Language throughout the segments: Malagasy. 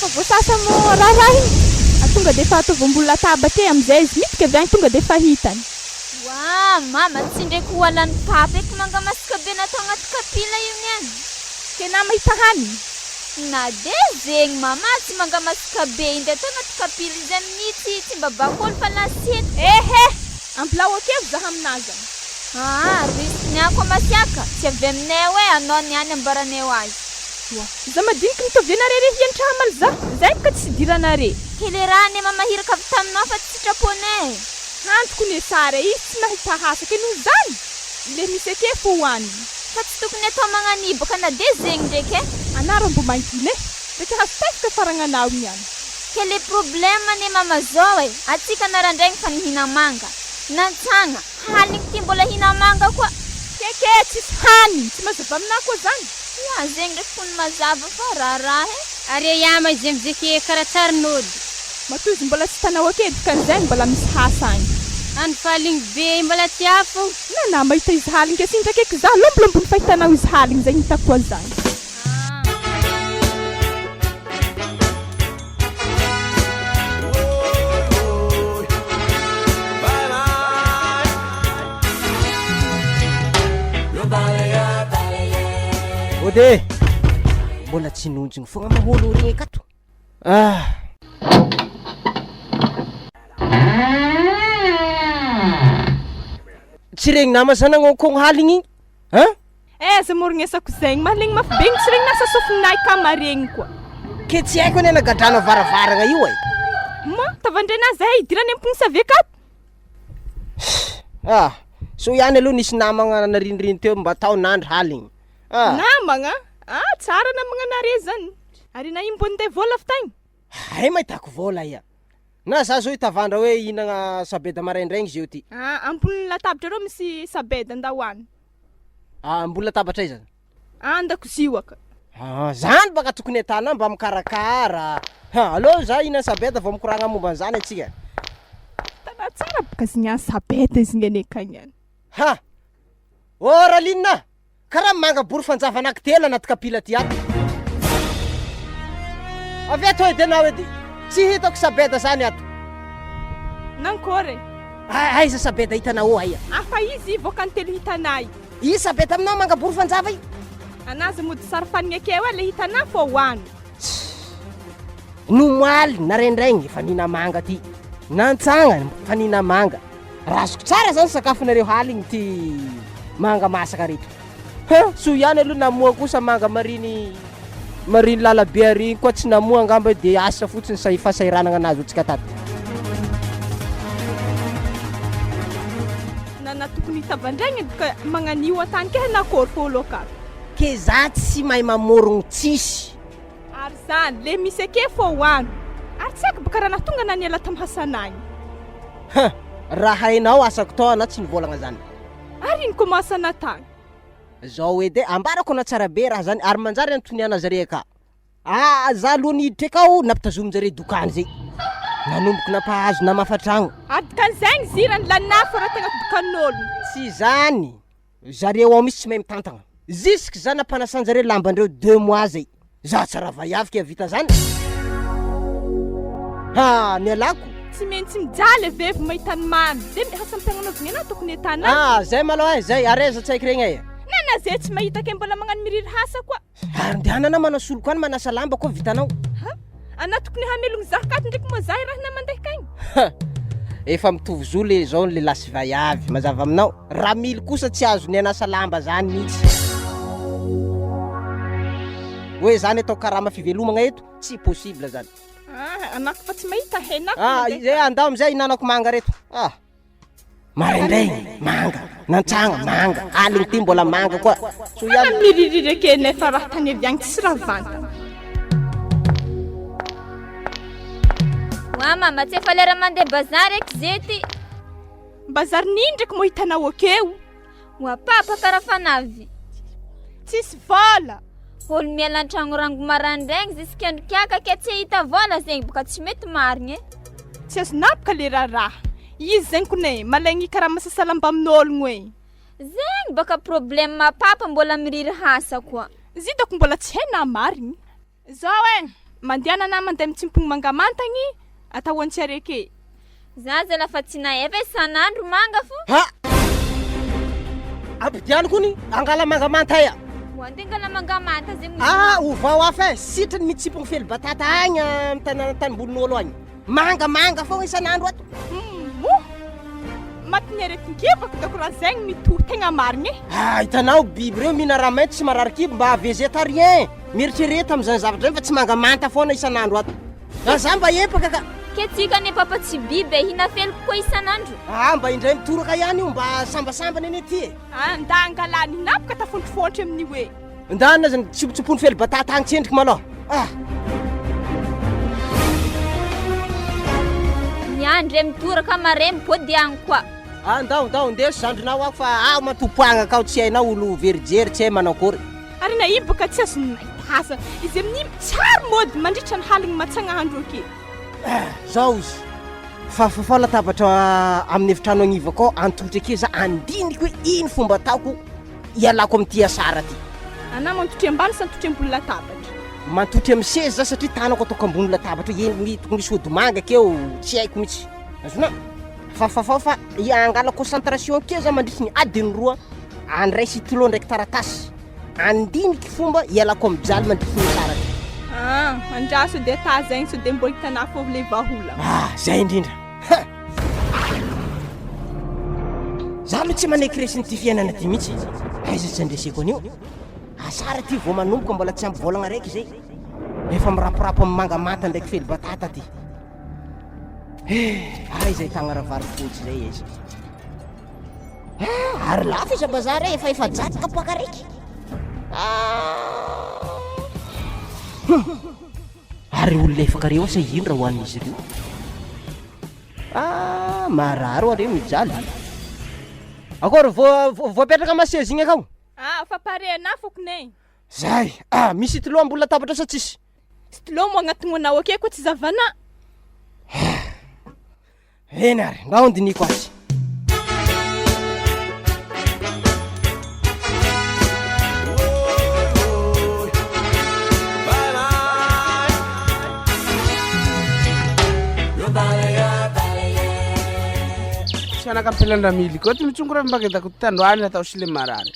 fa voasasa mo raha tonga de fa atovombola latabatra amizay izy mitika avy any tonga de fa hitany. Wa, mama tsy ndraiky hoalan'ny papa eky mangamasika be natao agnaty kapila io niany. Kena mahita hany. Na de zegny mama tsy mangamasika be inde atao agnaty kapila izy amin'ity tsy mba bakolo fa lasiety. Ehe, ampilao akevo zaho aminazy. Risky ako masiaka. Tsy avy aminay hoe anao niany ambaranay azy. Za madinika mitovianare re hiantramal za. Zay ka tsy diranare. Kelerane mama hiraka avy taminao fa tsy sitraponay. Antoko ne sara izy tsy mahita hasaka noho zany. Le misy ake fo hoaniny. Fa tsy tokony atao magnanibaka na de zegny ndraiky Anara mbo mangina Rehefa hafefaka faragnanao niany. Quel est problème ne mama zao atsika narandraigny fa nihina manga. Nantsagna haligny ty mbola hina manga koa. Keke tsisy hany tsy mazava aminao koa zany. Ya zegny ndraiky fony mazava fa raha Are yama izy amizay karatsarin'ody. Matozy mbola tsy tanao akeky kan'izay mbola misy hasany. Any faligny be mbola tsy afo. Na mahita izy haligny ke sindraka eky za lombolombo fahitanao izy haligny zay hitako koa zany. Ode mbola tsy nonjigny fogna maholo regny akato. Tsy regny nama sana ngokong haligny Za morignesako zegny mahaligny mafibegny tsy regny nasa sofinay ka maregny koa. Ke tsy haiko ane nagadrano varavaragna io Mo tavandrana zay idirany ampony savekato. So ihany aloha nisy namagna narindriny teo mba tao nandry haligny. Namagna? Tsara namagna nare zany. Ary na imbonde vola fitagny. Hay mahitako vola ia. Na za zao itavandra hoe hinagna sabeda maraindraigny zio ty. Ambony latabatra reo misy sabeda andahoany. Ambony latabatra iza. Andakozio aka. Zany baka tokony atana mba mikarakara. Allo za hina sabeda vao mikoragna momba an'izany atsika. Tana tsara baka zigny sabeda izy ngene kagny. Ralinina. Karaha mangabory fanjava anankitelo anaty kapila ty ato. Avy ato edy anao edy. Tsy hitako sabeda zany ato. Nankore. Aiza sabeda hitanao aia? Fa izy voka antelo hitanay. I sabeda aminao mangabory fanjava i? Anazy mody sara fanigny akeo le hitanao fo hoany. Nomaly naraindraigny efa nina manga ty. Nantsagna fa nina manga. Rasoko tsara zany sakafonareo haligny ty manga masaka reto. So ihany aloha namoa kosa manga mariny lalabe ary koa tsy namoa angamba de asa fotsiny say fasairanagna anazy otsika tato. Na tokony tavandraigny ka magnanio atany ke nakory folo ka. Ke za tsy mahay mamorogno tsisy. Ary zany le misy ake fo hoany. Ary tsy haiko baka raha nahatonga naniala tamin'ny hasanagny. Raha hainao asako tao ana tsy nivolagna zany. Ary ino komasa natagny? Zao edy ambarako na tsara be raha zany ary manjary antoniana zare ka. Za aloha niditra akao nampitazomin-jare dokany zay. Nanomboky nampahazo namafatragno. Adikan'izay zirany lanafo raha tegna dokan'olo. Tsy zany. Zareo ao misy tsy mahay mitantagna. Jusque za nampanasanjare lambandreo 2 mois zay. Za tsara vaiavy vita zany. Nialako. Tsy maintsy mijaly vevy mahitany mamy. De hasampiagnanovigny ana tokony atana. Zay malao zay areza tsaiky regny Nana zay tsy mahita ke mbola magnano miriry hasa koa. Andehanana manasolo koa manasa lamba koa vitanao. Ana tokony hamelogny zakato ndraiky moa zay raha namandeha kagny. Efa mitovy zo le zao le lasy vaiavy mazava aminao. Raha mily kosa tsy azo ny anasa lamba zany mihitsy. Hoe zany atao karama fivelomagna eto tsy possible zany. Anako fa tsy mahita henako. Zay andao amizay inanako manga reto. Maraindraigny manga, nantsagna manga, haligny ty mbola manga koa. So ihany miririry ake nefa raha tany avy agny tsisy raha vantana. Mama tsy efa lera mandeha bazary eky zety. Bazary nindraky mo hitanao akeo. Papa karaha fanavy. Tsisy vola. Olo miala an-tragno rango marandraigny jusqu'à androkiaka ke tsy hita vola zegny boka tsy mety marigny. Tsy azo napaka le raha. Izy zegny kone malaigny karaha masasalamba amin'ologno Zegny baka problème papa mbola miriry hasa koa. Zitako mbola tsy hena marigny. Zao mandiana na mandeha mitsimpony mangamantagny atao antsy areke. Zaza lafa tsy naeva isan'andro manga fo. Ha! Ampidiano kony angala mangamanta ya. Wandengala mangamanta zegny. Ovao afa sitrany mitsipony fely batata agny amin'ny tanimbolon'olo agny. Manga foagna isan'andro ato. Matiny aretin-kibaka dako raha zegny mito tegna marigny. Hitanao biby reo mihina raha maitso tsy marary kibo mba végétarien. Mieritrereto amin'izany zavatra fa tsy mangamanta foana isan'andro ato. Za mba epaka ka. Ketsika ne papa tsy biby hina fely koa isan'andro. Mba indray mitoraka ihany io mba sambasambany eny ety. Nda angalany napaka tafontrofontry amin'ny hoe. Ndana zany tsipitsipony fely batata agny tsendriky malô. Nyandre mitoraka maremby pôdy agny koa. Ndao ndeso zandrinao ako fa matopoagna kao tsy hainao olo verijery tsy hay manao kory. Ary na ibaka tsy azo nahitasa izy amin'ny tsary mody mandritra ny haligny matsagnahandro ake. Zao izy fa latabatra amin'ny efitrano agniva ko antotry ake za andiniko hoe ino fomba ataoko ialako amin'ity asara ty. Ana mantotry ambany sa mantotry ambony latabatra? Mantotry amin'ny seza za satria tanako ataoko ambony latabatra toko misy odimanga akeo tsy haiko mihitsy. Azona fa angala concentration ke za mandritra ny adiny roa andray stylo ndraiky taratasy andiniky fomba ialako amin'ny jaly mandritra ny asara ty. Andraso de ta zegny so de mbola hitanà fô le vahola. Zay indrindra. Za aloha tsy maneky resiny ty fiainana ty mihitsy. Aiza tsy andreseko an'io. Asara ty vao manomboka mbola tsy ampy vôlagna raiky zay. Efa mirapirapo amin'ny mangamanta ndraiky fely batata ty. Zay tagna raha varifotsy zay izy. Ary lafo izy bazary efa jatka poaka raiky. Ary olona efaka reo sa ino raha hoan'izy ireo? Mararo areo mijaly. Akory voapetraka maseza igny akao? Fa pare na fokony. Zay, misy stylo ambony latabatra sa tsisy? Stylo mo agnatiny anao ake ko tsy zavana. Eny ary, ngao ndiniko azy. Anakampelana mili ko ty mitsongora mbagedako tandroany atao sile marary.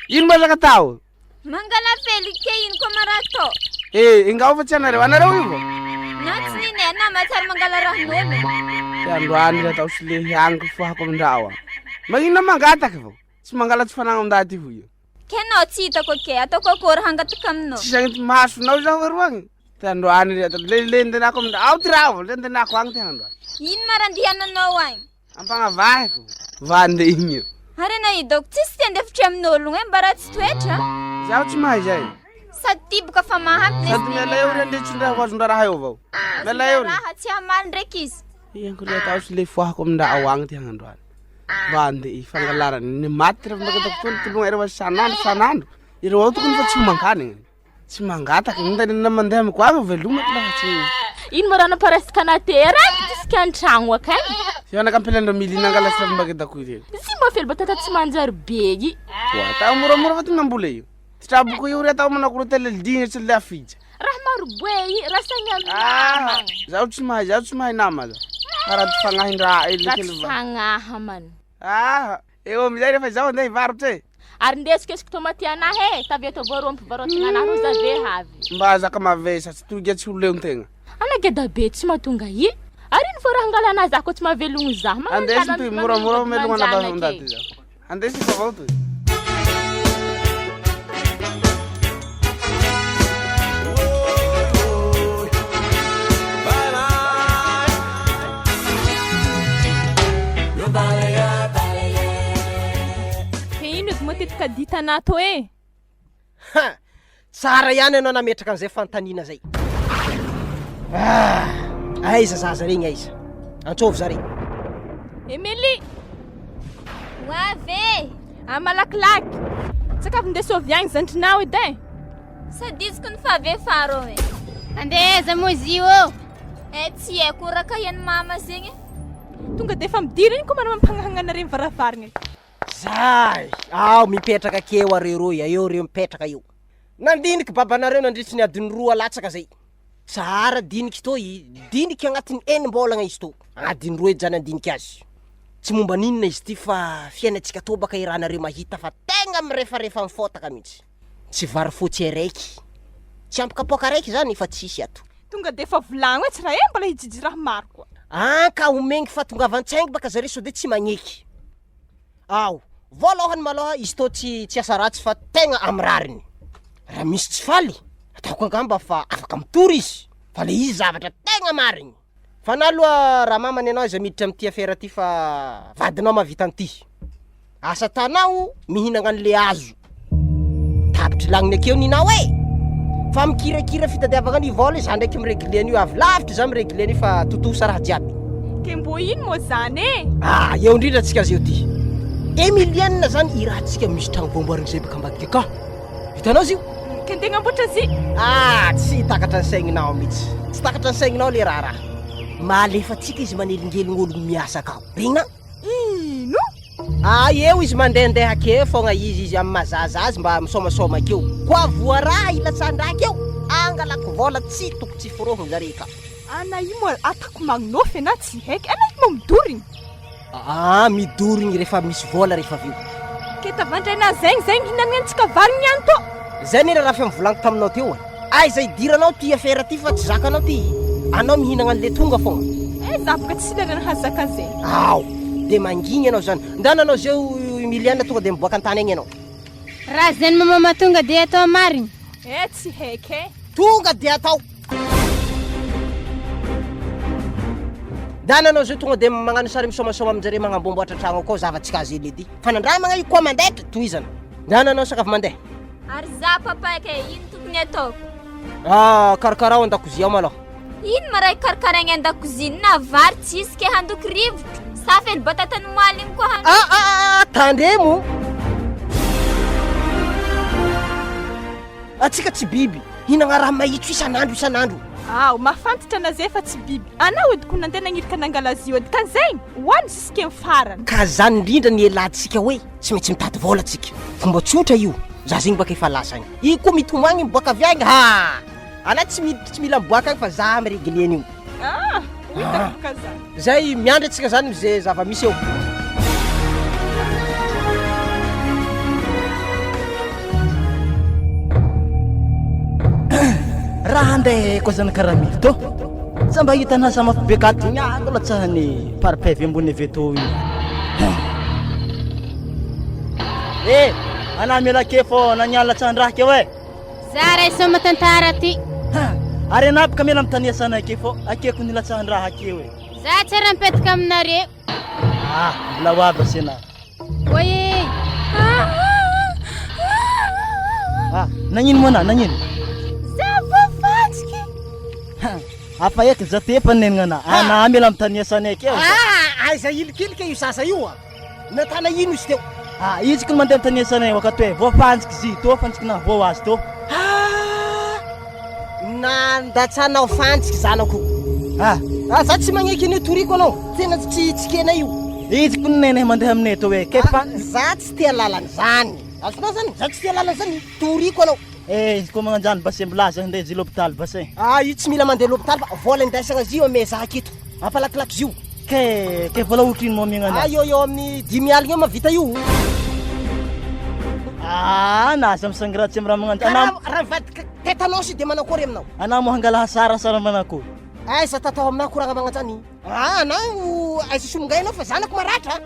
Ino mazaka tao? Mangala fely ke ino ko marato? Ingao fa tsy anareo io. Natsy nini na matsary mangala raha nome. Tandroany atao sile hiangiko fohako amindrawa. Magnino mangataka fo? Tsy mangala tsy fanagna amdaty io. Kenao tsy hitako ke ataoko akory hangataka aminao. Tsy sagnity masonao zaho roagny. Tandroany atao lendenako amindrawa travo lendenako agny ty androany. Ino marandihananao agny? Ampagnavahiko vande igny. Harena idoko tsisy tendefitry amin'ologno mba ratsy toetra. Zaho tsy mahay zay. Sady tiboka fa mahampy Sady miala eo rendetsindra hoazondra raha eo avao. Miala eo. Raha tsy hamaly ndraiky izy. Iankory atao sy le fohako amindrao agny ty hagnandroany. Vande fangalarany ny maty refa mbakatako tony tologna ireo sanandro. Ireo ao tokony fa tsy homankany. Tsy mangataka ndanina mandeha amiko agny veloma lafa tsy. Ino marana paresaka natera tisika antragno akagny. Anakampelana mili nangala sira mbagedako ireny. Si mafely batata tsy manjary begi. Atao moramora fa ty nambole io. Titraboko io ry atao manakoro teleligny tsy le afija. Raha maro boe rasanya zaho tsy mahay nama za. Para ty fagnahin-draha elekely va. Fagnaha man. Eo amizay refa zaho andeha hivarotry. Ary ndesikesko tomaty anahy tavy ato varompivarotana anahy roza ve havy. Mba zaka mavesa tsy togy tsy ololeon-tegna. Anageda be tsy mahatonga i. Ary ny fora hangalana zako tsy mahavelogno zaho. Andesy toy moramora melogna anabah ndaty zaho. Andesy fa avao toy. Matetika ditana to Tsara ihany anao nametraka an'izay fantaniana zay. Aiza zaza regny aiza? Antsovy zare. Emily. Wave. Malakilaky. Sakafo ndeha soviagny zandrinao edy. Sadisiko ny fave faro e. Andeza mozy io. Tsy haiko raka hiany mama zegny. Tonga de efa midira iny ko mana mampangahagnana reny varavaragna. Zay, mipetraka keo areo roy, eo reo mipetraka io. Nandiniky babanareo nandritry ny adiny roa latsaka zay. tsara diniky toy diniky agnatin'ny enimbolagna izy to adiny roe jany andiniky azy tsy momba ninona izy ty fa fiainatsika to baka iranareo mahita fa tegna mirefarefa mifotaka mihitsy tsy vary fotsy araiky tsy ampikapoaka araiky zany fa tsisy ato tonga de fa volagno tsy raha e mbala hijijy raha maro koa ka omengy fa tonga avantsaingy baka zare so de tsy magneky ao voalohany maloha izy to tsy asa ratsy fa tegna amrariny raha misy tsy faly ataoko angamba fa afaka mitory izy fa le izy zavatra tegna mariny fa naloha raha mamany anao izy miditra amty affaire ty fa vadinao mavita anty asa tanao mihinagna an'le hazo tapitry lagniny akeo ninao fa mikirakira fitadiavagna ny vola izy ndraiky miregle an'io avy lavitra za miregle an'io fa totosa raha jiaby ke mbo ino mo zany eo indrindra atsika zeo ty emilienne zany irahantsika misy tragno voamboariny zay baka ambadika ka hitanao zio ke ntegna amboatra zy tsy takatra ny saigninao mihitsy tsy takatra ny saigninao le raha malefatsika izy manelingeling'ologno miasa kao regna ino eo izy mandehandeha ake fogna izy amy mazazazy mba misomasoma akeo koa voaraha ilatsandraha akeo angalako vola tsy toko tsy forohony zare ka ana imo atako magnofy ana tsy haiky ana imo midorigny midorigny rehefa misy vola rehefa aveo ke tavandraina zegny hinanantsika varigny any to zay nena raha fiamivolagniko taminao teo zay diranao ty affaire ty fa tsy zakanao ty anao mihinagna an'le tonga fogna zavaka tsy silanana hazaka zay de mangigny anao zany ndananao zeo miliana tonga de miboaka antany agny anao raha zany mamama tonga de atao mariny tsy haiky tonga de atao dananao zao tonga de magnano sary misomasoma amizare magnambomboatra tragno akao zavatsika azy ely edy fa nandramagna io koa mandetra toizana dananao sakafo mandeha Ary za papa ke ino tokony ataoko? Karakarao an-dakozia ao malao. Ino maray karakaraigny an-dakozia na vary tsisy ke handoko rivotra. Safely batatany moaligny koa handoko. Tandremo. Atsika tsy biby. Hinagna raha mahitso isan'andro. Mafantatra na zay fa tsy biby. Anao edy ko nandena nirika nangalazio edy kan zegny. Hoany jusqu'à farany. Ka zany indrindra ny elantsika hoe tsy maintsy mitady vola atsika. Fomba tsotra io. Za zegny baka efa lasagny. I ko mitomagny miboaka avy agny. Ana tsy mila miboaka agny fa za miregle an'io. Hitako ka zany. Zay miandry atsika zany mizay zava-misy eo. Raha andeha koa zany karaha mily to sa mba hitana samafy be kato niako latsahany paripevy ambony veto io. Ana miala ke fô naniala latsahan-draha ke hoe Zara isoma tantara ty. Ary anapaka miala mitania sana ke fô akeko ny latsahan-draha ke hoe Za tsara mipetraka aminareo. mbola hoavy asena. Oye. Nagnino moa nagnino? Afa eky za tepa nenana ana miala mitania sana ke. Aiza ilikilika io sasa io. Natana ino izy teo? Izy ko mandeha mitania sana wakati hoe voafantsiky zy to fantsiky na voa azy to. Nandatsanao fantsiky zanako. Za tsy magneky an'io toriko anao. Tena tsy kena io. Izy ko nene mandeha aminay to hoe kefa. Za tsy tia lalana zany. Azonao zany, za tsy tia lalana zany. Toriko anao. Izy ko magnanjany basy mblaza handeha zy l'hôpital basy. Io tsy mila mandeha l'hôpital fa vola indesagna zio ame za aketo. Ampalakilaky zio. Ke vola otrino mo miagnana. Eo amin'ny 10 aligny eo mavita io. Naza misangiratsy amin'ny raha magnanjany. Raha vadika tétanos de manakory aminao. Ana mo hangala sara manako. Aiza tatao aminao koragna magnanjany. Anao aiza somongainao fa zanako maratra.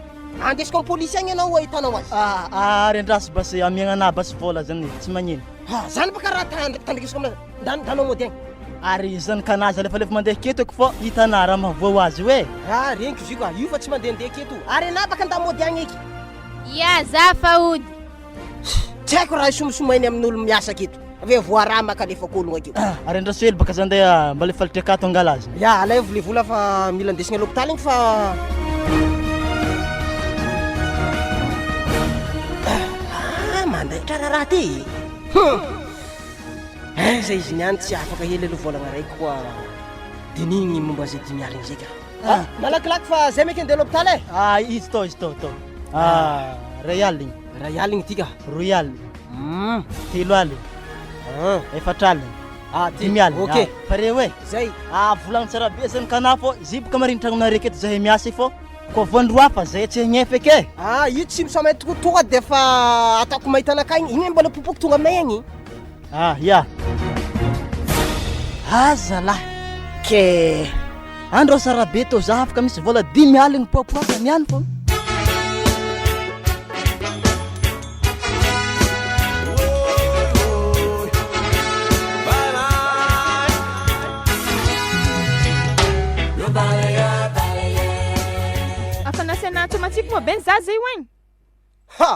Andesiko amin'ny polisy agny anao ahitanao azy. Rendrasy basy amiagnana basy vola zany tsy magnino. Zany baka raha tandrikisiko aminao. Danao mody agny. Ary zany kanaza lefa mandeha ketoko fô hitana raha mahavoa azy hoe. Reniko zio ka io fa tsy mandehandeha keto. Ary ana baka nda mody agny eky. Ya za faody. Tsy haiko raha somosomainy amin'olo miasa keto. Ave voara maka lefako ologno akeo. Ary andraso hely baka zandeha mba le falitry akato angala azy. Alay vola fa mila andesigna l'hôpital igny fa mandaitra raha ty. Zay izy niany tsy afaka hely aloha volagna raiky koa dinigny momba zay 10 aligny zay ka. Malakilaky fa zay meky andeha l'hôpital izy to. Royal igny. Royal igny ty ka. Royal. 3 aligny. 4 aligny. dimy aly. Ok. Pare hoe. Zay. Volagny tsara be zany kana fô zipo kamariny tragnonareo aketo zahay miasa fô koa voandro hafa zay tsy hagnefa ake. Io tsy misamay tonga de fa ataoko mahita anakagny igny mbola popoky tonga aminay agny. Ya. Zalahy. Ke andro sara be to za afaka misy vola 10 aly ny popoaka niany fô. Afanasana tomatsiko moa ben za zay hoagny.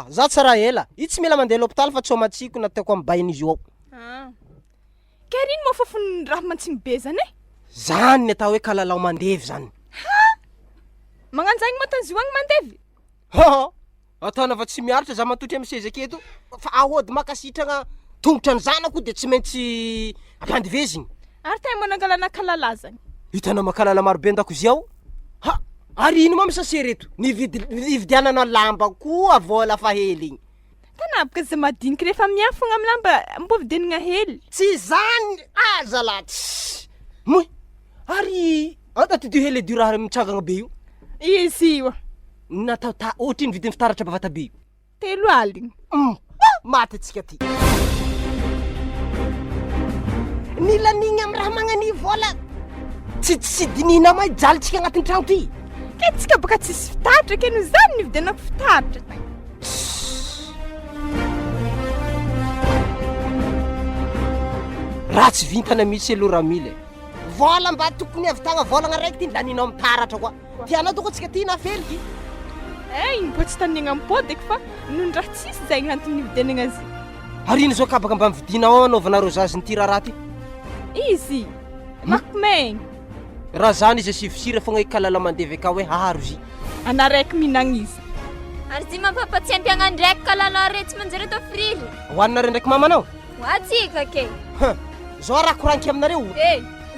Za tsara ela. Io tsy mila mandeha l'hôpital fa tsomatsiko nataoko ambain'izy io ao. Keriny moa fofony raha mantsiny be zany e? Zany ny atao hoe kalalao mandevy zany. Magnanjagny matanzy hoagny mandevy? Ataona fa tsy miaritra za matotry amin'ny seza aketo fa ahody makasitragna tongotra ny zanako de tsy maintsy ampandivezigny. Ary tegna manangalana kalala zany. Hitanao makalala maro be an-dakozia ao. Ary ino moa misase reto? Nividianana lamba koa vola fa hely igny. Tanabaka za madinika rehefa miafogna amin'ny lamba mbo vidianana hely. Tsy zany zalahy. Moy. Ary anta ty hely dio raha mitrangagna be io. Izy io. Natao ohatriny vidiny fitaratra bavata be io. 3 aligny. Maty atsika ty. Nilanigny amin'ny raha magnani vola. Tsy dinihina may jalitsika agnatin'ny tragno ty. Ke tsika baka tsisy fitaratra ke no zany nividianako fitaratra tagny. Raha tsy vintana mihitsy aloha raha mila. Vola mba tokony avitagna volagna raiky ty laninao amin'ny taratra koa. Tianao doko tsika ty na feliky. Igny mbo tsy tanigna ampodiko fa noho ny raha tsisy zay antony nividianana azy. Ary ino zao kabaka mba mividinao anaovanareo zazy ny ty raha ty? Izy. Makmegny. Raha zany izy asivosira fogna kalala mandevy ka hoe haharo izy. Ana raiky minagny izy. Ary zy mampapatsy ampiagna ndraiky kalala retsy manjary atao friry. Hoaninareo ndraiky mamanao? Hoatsika ke. Zao raha koranky aminareo.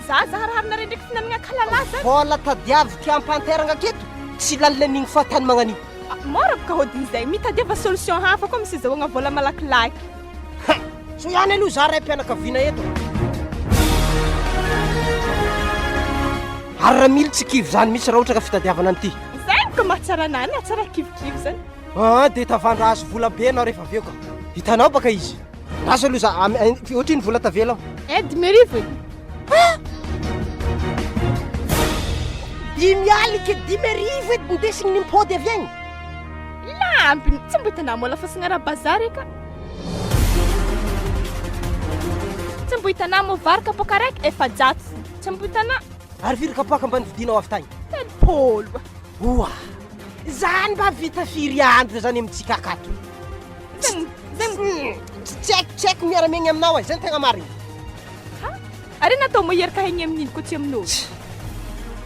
Za raharinareo ndraiky finanagna kalala zany. Vola tadiavy ty ampanteragna aketo. Tsy lalanigny fa tany magnani. Mora baka hodin'izay mitadiava solution hafa koa misy zahoagna vola malakilaky. So ihany aloha za ray mpianakaviana eto. Ary raha mily tsy kivy zany misy raha ohatra ka fitadiavana an'ity. Zay ka mahatsara anany atsara kivikivy zany. De tavandra azo vola be anao rehefa aveo ka. Hitanao baka izy. Raso aloha za ohatriny vola tavela aho. 10,000. 10 aly ke 10,000 eto ndesigny nimpody avy agny. Lampiny tsy mbo hitanao mola fa signara bazary ka. Tsy mbo hitanao mo vary kapoka raiky efa jato. Tsy mbo hitanao. Ary firy kapaka mba nividinao avy tagny? 10. Oa. Zany mba vita firy andro zany amintsika akato. Tsy haiko miara-miaigny aminao zany tegna marina. Ary natao mo iaraka haigny amin'ino ko tsy amin'olo.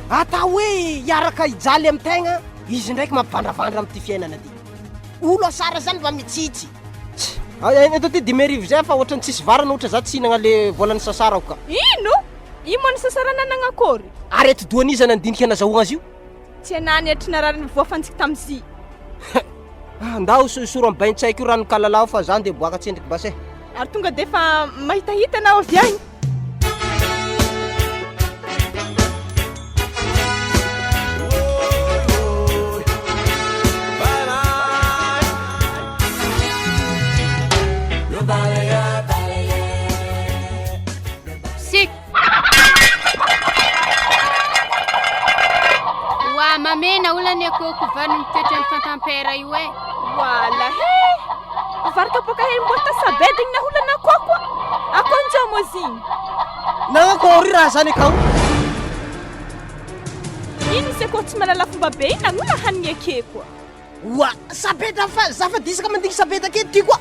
Atao hoe iaraka hijaly amin'ny tegna, izy ndraiky mampivandravandra amin'ny ty fiainana ty. Olo asara zany mba mitsitsy. Eto ty 10,000 zay fa ohatrany tsisy varana ohatra za tsy hinagna le volany sasarako ka. Ino? Imo ny sasarana nagnakory? Ary eto doanizana andinika nazahoagna azy io. Tsy anany etrina raha nivoafantsika tam'zy. Ndao soro ambaintsaiko io rano kalalao fa zany de boaka tsendriky basay. Ary tonga de fa mahitahita anao avy agny. Mamena olany akoko vary mitoetra ny fantampera io e. Wala vary kapoka hely mbota sabedy igny naholana akoko. Akonjao mo zigny. Nagnakory raha zany akao? Ino isy akô tsy malala fomba be iny nagnola hanigny ake koa. Oa, sabeda fa za fa disaka mandigny sabeda aketo ty koa.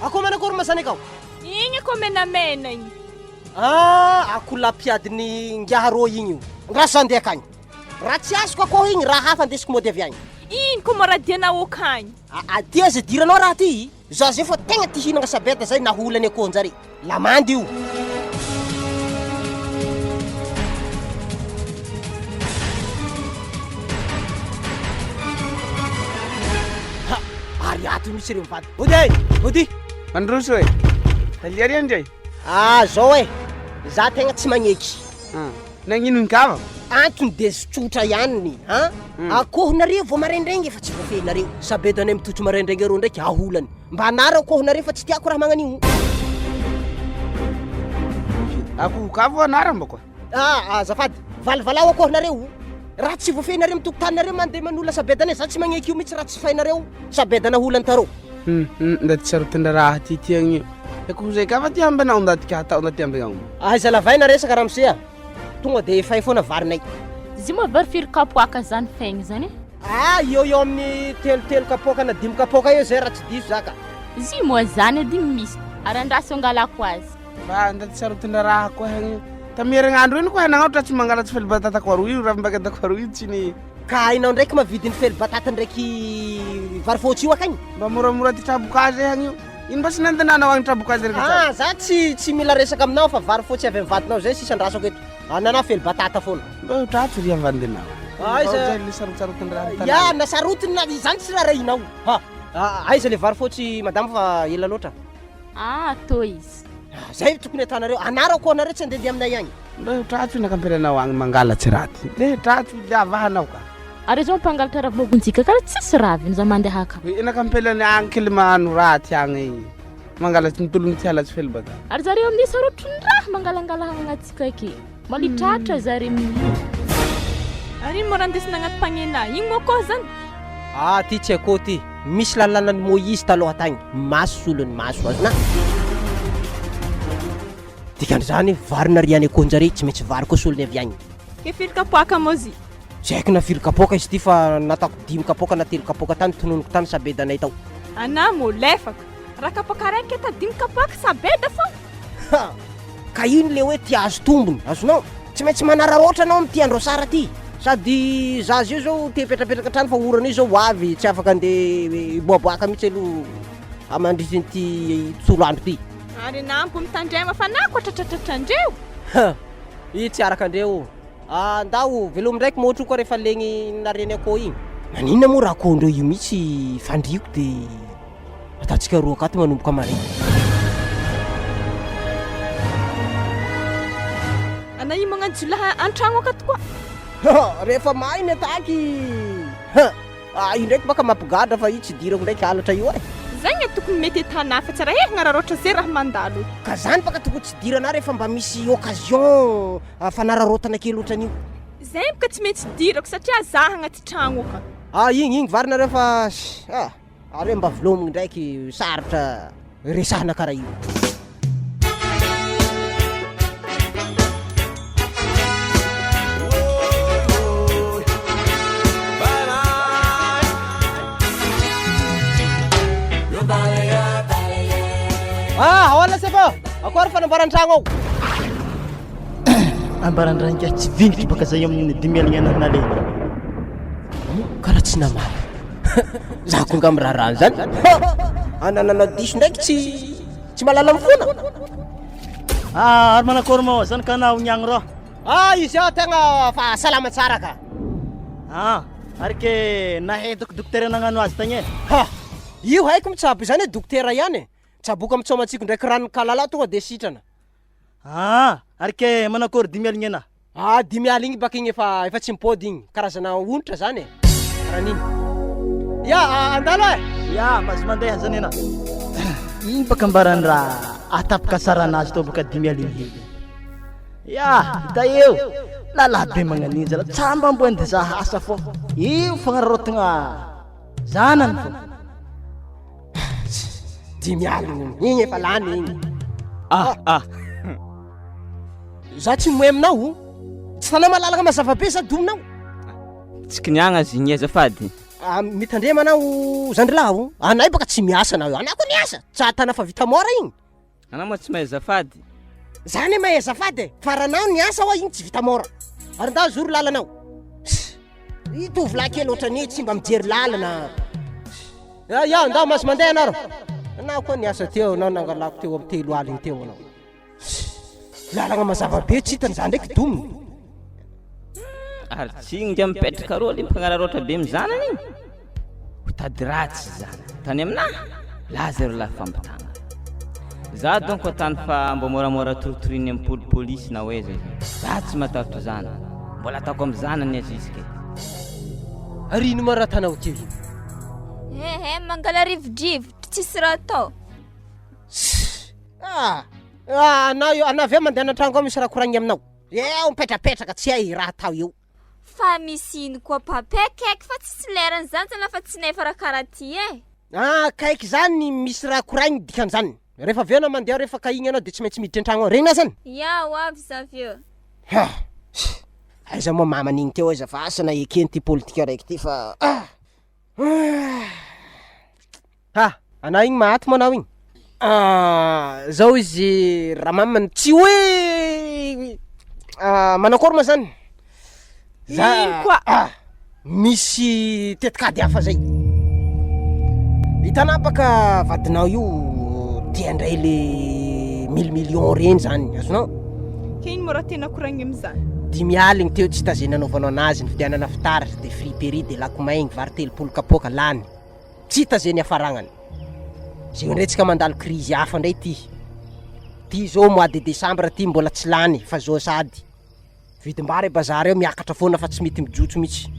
Ako manakory mazany akao? Igny akô menamena igny. Ako lapiadiny ngiaharô igny io. Ngrasa andeha akagny. Raha tsy azoko akô igny raha hafa andesiko mody avy agny. Ino koa mo raha dianao akagny? Adia zay diranao raha ty. Za zay fa tegna ty hinagna sabeda zay naholany akô njare. Lamandy io. Ary ato misy reo mivady. Ody! Mandroso e. Taliary andray. Zao e. za tegna tsy magneky. Nagnino ny kava? Antony de tsotra ihany ha. Akohonareo vao maraindraigny efa tsy voafehinareo. Sabedany mitotro maraindraigny arô ndraiky aholany. Mba anara akohonareo fa tsy tiako raha magnan'io. Akoho kava anaramba koa. Azafady, valvalao akohonareo. Raha tsy voafehinareo mitokotaninareo mandeha manula sabedany za tsy magneky io mihitsy raha tsy fahinareo sabedana holany tarô. Ndaty sarotana raha tiagny. Akoho zay kava ty ambanao ndaty ka hatao ndaty ambanao. Aiza lavaina resaka ramosea. Tonga de efa foana varinay. Izy moa vary firy kapoaka zany faigny zany? Io amin'ny telo kapoaka na 5 kapoaka io zay raha tsy diso zaka. Izy moa zany edy misy. Arandraso angalako azy. Ba ndaty sarotana raha koa hagny. Tamieragna iny koa nagnaotra tsy mangalatsy fely batata ko aroy raha mbakata ko aroy tsy ni. Ka hainao ndraiky mavidy ny fely batata ndraiky vary fotsy io akagny. Mba moramora ty trabokazy hagny io. Ino mba sy nandenanao agny trabokazy reka. Za tsy mila resaka aminao fa vary fotsy avy am'vadinao zay sisa andrasako eto. Anana fely batata foana. Mba tratry ry avandenao. Aiza le sarotsarotina raha. Ya na sarotiny izany tsy raha rahinao. Aiza le vary fotsy madame fa ela loatra. To izy. Zay tokony atanareo. Anara koa nareo tsy andeha aminay agny. Mba tratry nakampelanao agny mangalatsy raty. Le tratry le avahanao ka. Ary zao mpangalatra raha mogonjika karaha tsisy raviny za mandeha haka. Nakampelany agny kely mano raty agny. Mangalatsy nitologny ty halatsy fely batata. Ary zareo amin'ny sarotrony raha mangalangala agnatsika aky. Malitratra zareo amin'ny. Ary mo randesina agnaty pagnena. Igny mo koa zany. Ty tsy akoho ty. Misy lalanan'ny Moïse taloha tagny. Maso solony maso azona. Dikan'izany varina riany akohonjare tsy maintsy vary koa solony avy agny. Ke firy kapoaka mozy? Tsy haiko na firy kapoaka izy ty fa natako 5 kapoaka na 3 kapoaka tany tononoko tany sabedanay tao. Ana mo lefaka. Raha kapoaka raiky eta 5 kapoaka sabeda fa. Ka ino le hoe ty azo tombony azonao tsy maintsy manararoatra anao am'ty andro sara ty sady zazy io zao te petrapetraka trano fa orana io zao avy tsy afaka andeha boaboaka mihitsy aloha amandrisin'ty tsolo andro ty. Ary nampo mitandrema fa nako tratratratrandreo. I tsy araka andreo. Ndao velomy ndraiky moatro koa rehefa legny nareny akoho igny. Naninona moa raha akohondreo io mihitsy fandriako de ataontsika roa akato manomboka mare. Ana io magnano jolaha an-tragno akato koa. Rehefa mainy ataky. Io ndraiky baka mampigadra fa io tsy dirako ndraiky halatra io e. Zay gny tokony mety etana fa tsara nararoatra zay raha mandalo. Ka zany baka tokony tsy dirana rehefa mba misy occasion fanararotana kely ohatran'io. Zay baka tsy mety dirako satria zaha agnaty tragno aka. Igny varina rehefa are mba velomigny ndraiky sarotra resahana karaha io. Ahoana sefa? Akory fanambaran-tragno ao? Ambaran-dragnika tsy vingitry baka zay amin'ny 5 aligna nalena. Karaha tsy namana. Za ko ngam raharahany zany. Ananana diso ndraiky tsy malala mifona. Ary manakory moa zany ka anao niagny rô? Izy ao tegna fa salama tsara ka. Ary ke nahedako dokotera nagnano azy tagny e. Io haiko mitsabo zany dokotera ihany. Tsaboka mitsomatsiko ndraiky ranony kalala tonga de sitrana. Ary ke manakory 5 aligna na? 5 aligny igny baka igny efa tsy mipody igny. Karazana onitra zany e. Raniny. Andalo e. Mazy mandeha zany ena. Ino baka ambarany raha atapaka saranazy to baka 5 aligny. Hita eo. Lalabe magnaninja la tsamba mboende za hasa fô. Io fagnararotagna zanany fô. 5 aligny igny efa lany igny. Za tsy moe aminao. Tsy tanao malalaka mazava-be sa dominao. Tsy kiniagna azy igny azafady. Mitandrema anao zandrilao. Anay baka tsy miasa anao. Anako niasa. Tsatana fa vita mora igny. Anao moa tsy mahay azafady. Zany mahay azafady. Faranao niasa wa igny tsy vita mora. Ary ndao zoro lalanao. Tovolahy kely ohatrany tsy mba mijery lalana. Ndao mas mandeha anao. Anao koa niasa teo anao nangalako teo amin'ny 3 aligny teo anao. Lalagna mazava-be tsy hitany zany ndraiky dominy. Ary tsy inga mipetraka roa le mpanararoatra be mizanany igny. Ho tady ratsy zany. Tany aminahy laza ro la fampitana. za donc tany fa mbo moramora torotoriny amin'ny polisy na hoe zay za tsy matahotra zany mbola ataoko amin'ny zanany aziske arino ma raha tanao teo iny mangala rivodrivotry tsisy raha atao anao ve mandeha anatrango ao misy raha koragny aminao eo mipetrapetraka tsy hay raha atao eo fa misy iny koa papekaiky fa tsisy lerany zany zany lafa tsy nefa raha karaha ty kaiky zany misy raha koragny dikan'izany rehefa aveo anao mandeha rehefa ka igny anao de tsy maintsy miditra an-tragno ao regny na zany ho avy zaveo aiza moa maman'igny teo aiza fa asana ekeny ty politika raiky ty fa anao igny mahaty moa anao igny zao izy raha mamany tsy hoe manakory ma zany ino koa misy tetikady hafa zay hitanao baka vadinao io tia andray le 1000 millions reny zany azonao ke ino mo raha tena koragny am'izany 10 aligny teo tsy tazena anaovanao anazy ny fidianana fitaratra de friperie de lakomaigny vary 3 kapoka lany tsy tazeny afaragnany zay ndray tsika mandalo crise hafa ndray ty zao mois de décembre ty mbola tsy lany fa zao sady vidim-bary bazary eo miakatra foana fa tsy mety mijotso mihitsy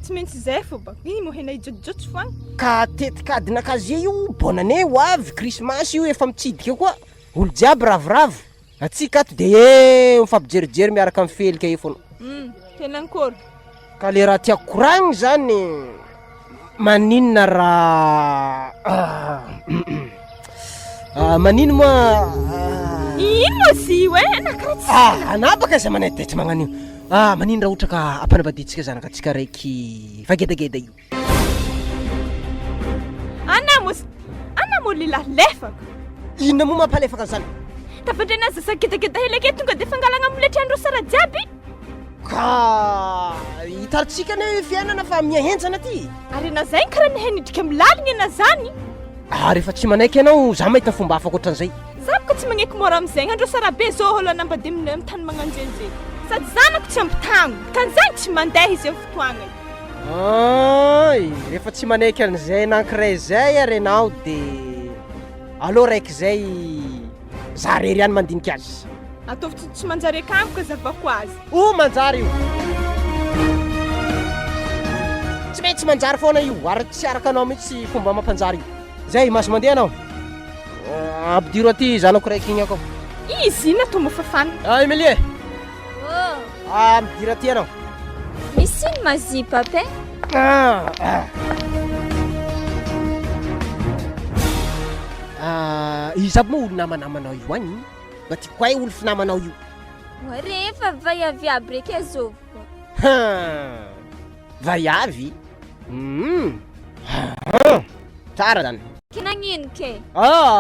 tsy maintsy zay fô ba iny mo hena ijotsojotso foagny ka tetikadinakazy io bonane ho avy krismasy io efa mitsidika koa olo jiaby ravoravo atsika ato de mifampijerijery miaraka amin'ny felika io foana tena ankôry ka le raha tiako koragny zany maninona raha manino moa ino mo zy hoe nakaratsy anabaka iza manety tsy magnanio manino raha ohatra ka ampanavaditsika zanaka atsika raiky fagedageda io ana mo lehilahy lefaka inona moa mampalefaka zany tafandrena aza sagedageda helake tonga de fangalagna amilety andro sara jiaby ka hitaritsika ne fiainana fa miahentsana ty ary na zay karaha nihenidrika milaligny ana zany rehefa tsy manaiky ianao za mahita fomba hafa koatran'izay za boka tsy magneky mora am'izay andro sara be zao olo anambady amin'ny tany magnanjenjeny sady zanako tsy ampitagno kan'izany tsy mandeha izy amin'ny fotoagna rehefa tsy manaiky an'izay nankiray zay arenao de allo raiky zay za rery any mandinika azy ataovy tsy manjary akamiko zavako azy manjary io tsy maintsy manjary foana io ary tsy araka anao mihitsy fomba mampanjary io zay maso mandeha anao ampidiro aty zanako raiky igny ako izy ina atao mafafana Emilie midiro aty anao misy iny mazipa pe izy aby moa olo namanamanao io any mba ty koay olo finamanao io rehefa vaiavy aby reky azovy vaiavy tsara zany kinagnino ke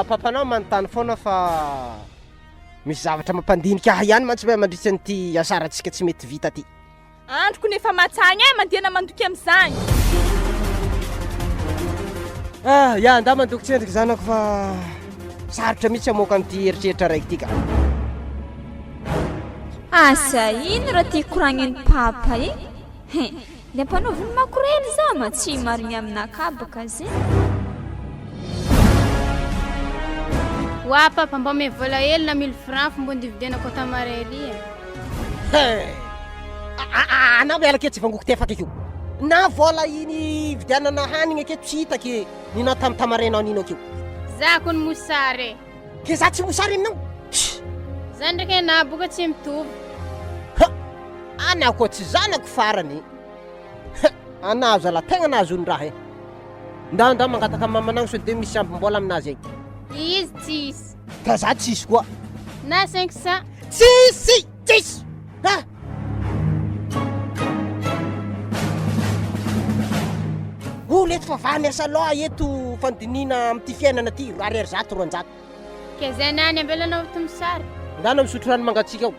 papanao manontany foana fa misy zavatra mampandinika aha ihany mantsy hoe mandritsy an'ity asaratsika tsy mety vita ty androko nefa matsagny mandiana mandoky am'izany nda mandoky tsendriky zanako fa sarotra mihitsy amoka an'ity eritreritra raiky ty ka asa ino raha ty koragniny papa de ampanaoviny makorely za ma tsy marigny aminakabaka zay wa papa mba me vola hely na 1000 francs mbo ndividianako tamarery anao miala aketo tsy vangoky tefaka akeo na vola iny vidianana hanigny aketo tsy hitake ninao tamitamarena anino akeo za kony mosary ke za tsy mosary aminao za ndraiky ana boka tsy mitovy anao koa tsy zanako farany anao zala tegna nahazo ny raha nda mangataka mamanao so de misy ambimbola aminazy agny izy tsisy ka za tsisy koa na 500 tsisy olo eto fa vamiasa loha eto fandinina am'ty fiainana ty ariary 100 ke zay nany ambelanao to misary ndana misotro rano mangatsika ao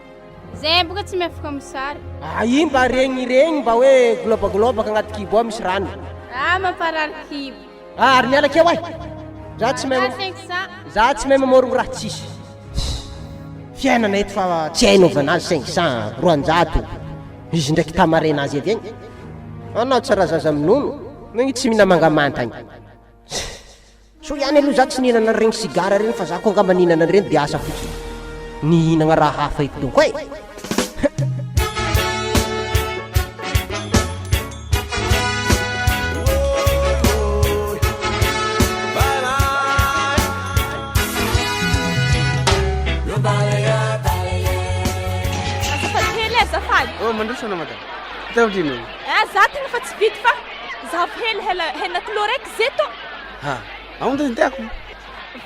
zay boka tsy miafaka misary i mba regny mba hoe globaka agnaty kibo ao misy rano mamparary kibo ary miala keo ay za tsy mahay mamorogno raha tsisy fiainana eto fa tsy hainaovanazy 500 200 izy ndraiky tamarena azy avy agny anao tsara zaza minono magny tsy mihina mangamanta agny So ihany aloha za tsy nihinana regny sigara reny fa za koa angamba nihinana reny de asa fotsiny nihinagna raha hafa eto donko e. Mandroso na madam. Tawdino. Za tena fa tsy vidy fa za hely hena kilao raiky zeto. Ha. Aonde ndako.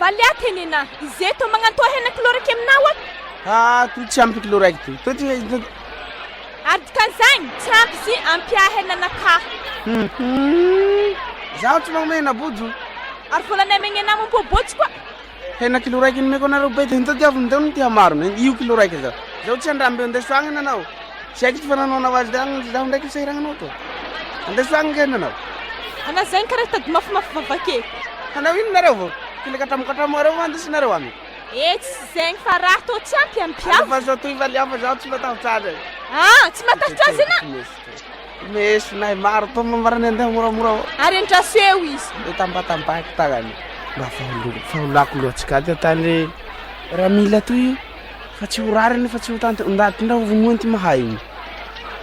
Valia tenena zeto magnantoa hena kilao raiky aminao. Ha, tu tsy ampy kilao raiky tu. Tu Ardikan'izany tsy ampy zy ampia hena naka. Zaho tsy magnamena bojo. Ary volanay megnena mampobotsy koa. Hena kilao raiky nimeko anareo bety hitadiavy ndeo ny tia maro io kilao raiky zao. Zaho tsy andrambe andeso agny nanao. Siaky tsy fananao azy dagny zaho ndraiky sahiragnanao to. Andeso agny kena anao. Ana zany karaha tady mafimafy vavake. Anao ino nareo vao? Kile katramokatramo areo mandesinareo amy. Tsy zegny fa raha tô tsy ampy ampiao. Fa zao toy valiafa zaho tsy matahotra azy. Tsy matahotra azy na? Meso nahy maro to mamarany andeha moramora. Ary andraso eo izy. Tambatambaky tagany. Mba faholako loatsy ka ty atany raha mila toy fa tsy ho rariny fa tsy ho tante ndaty ndao vomoany ty mahay igny.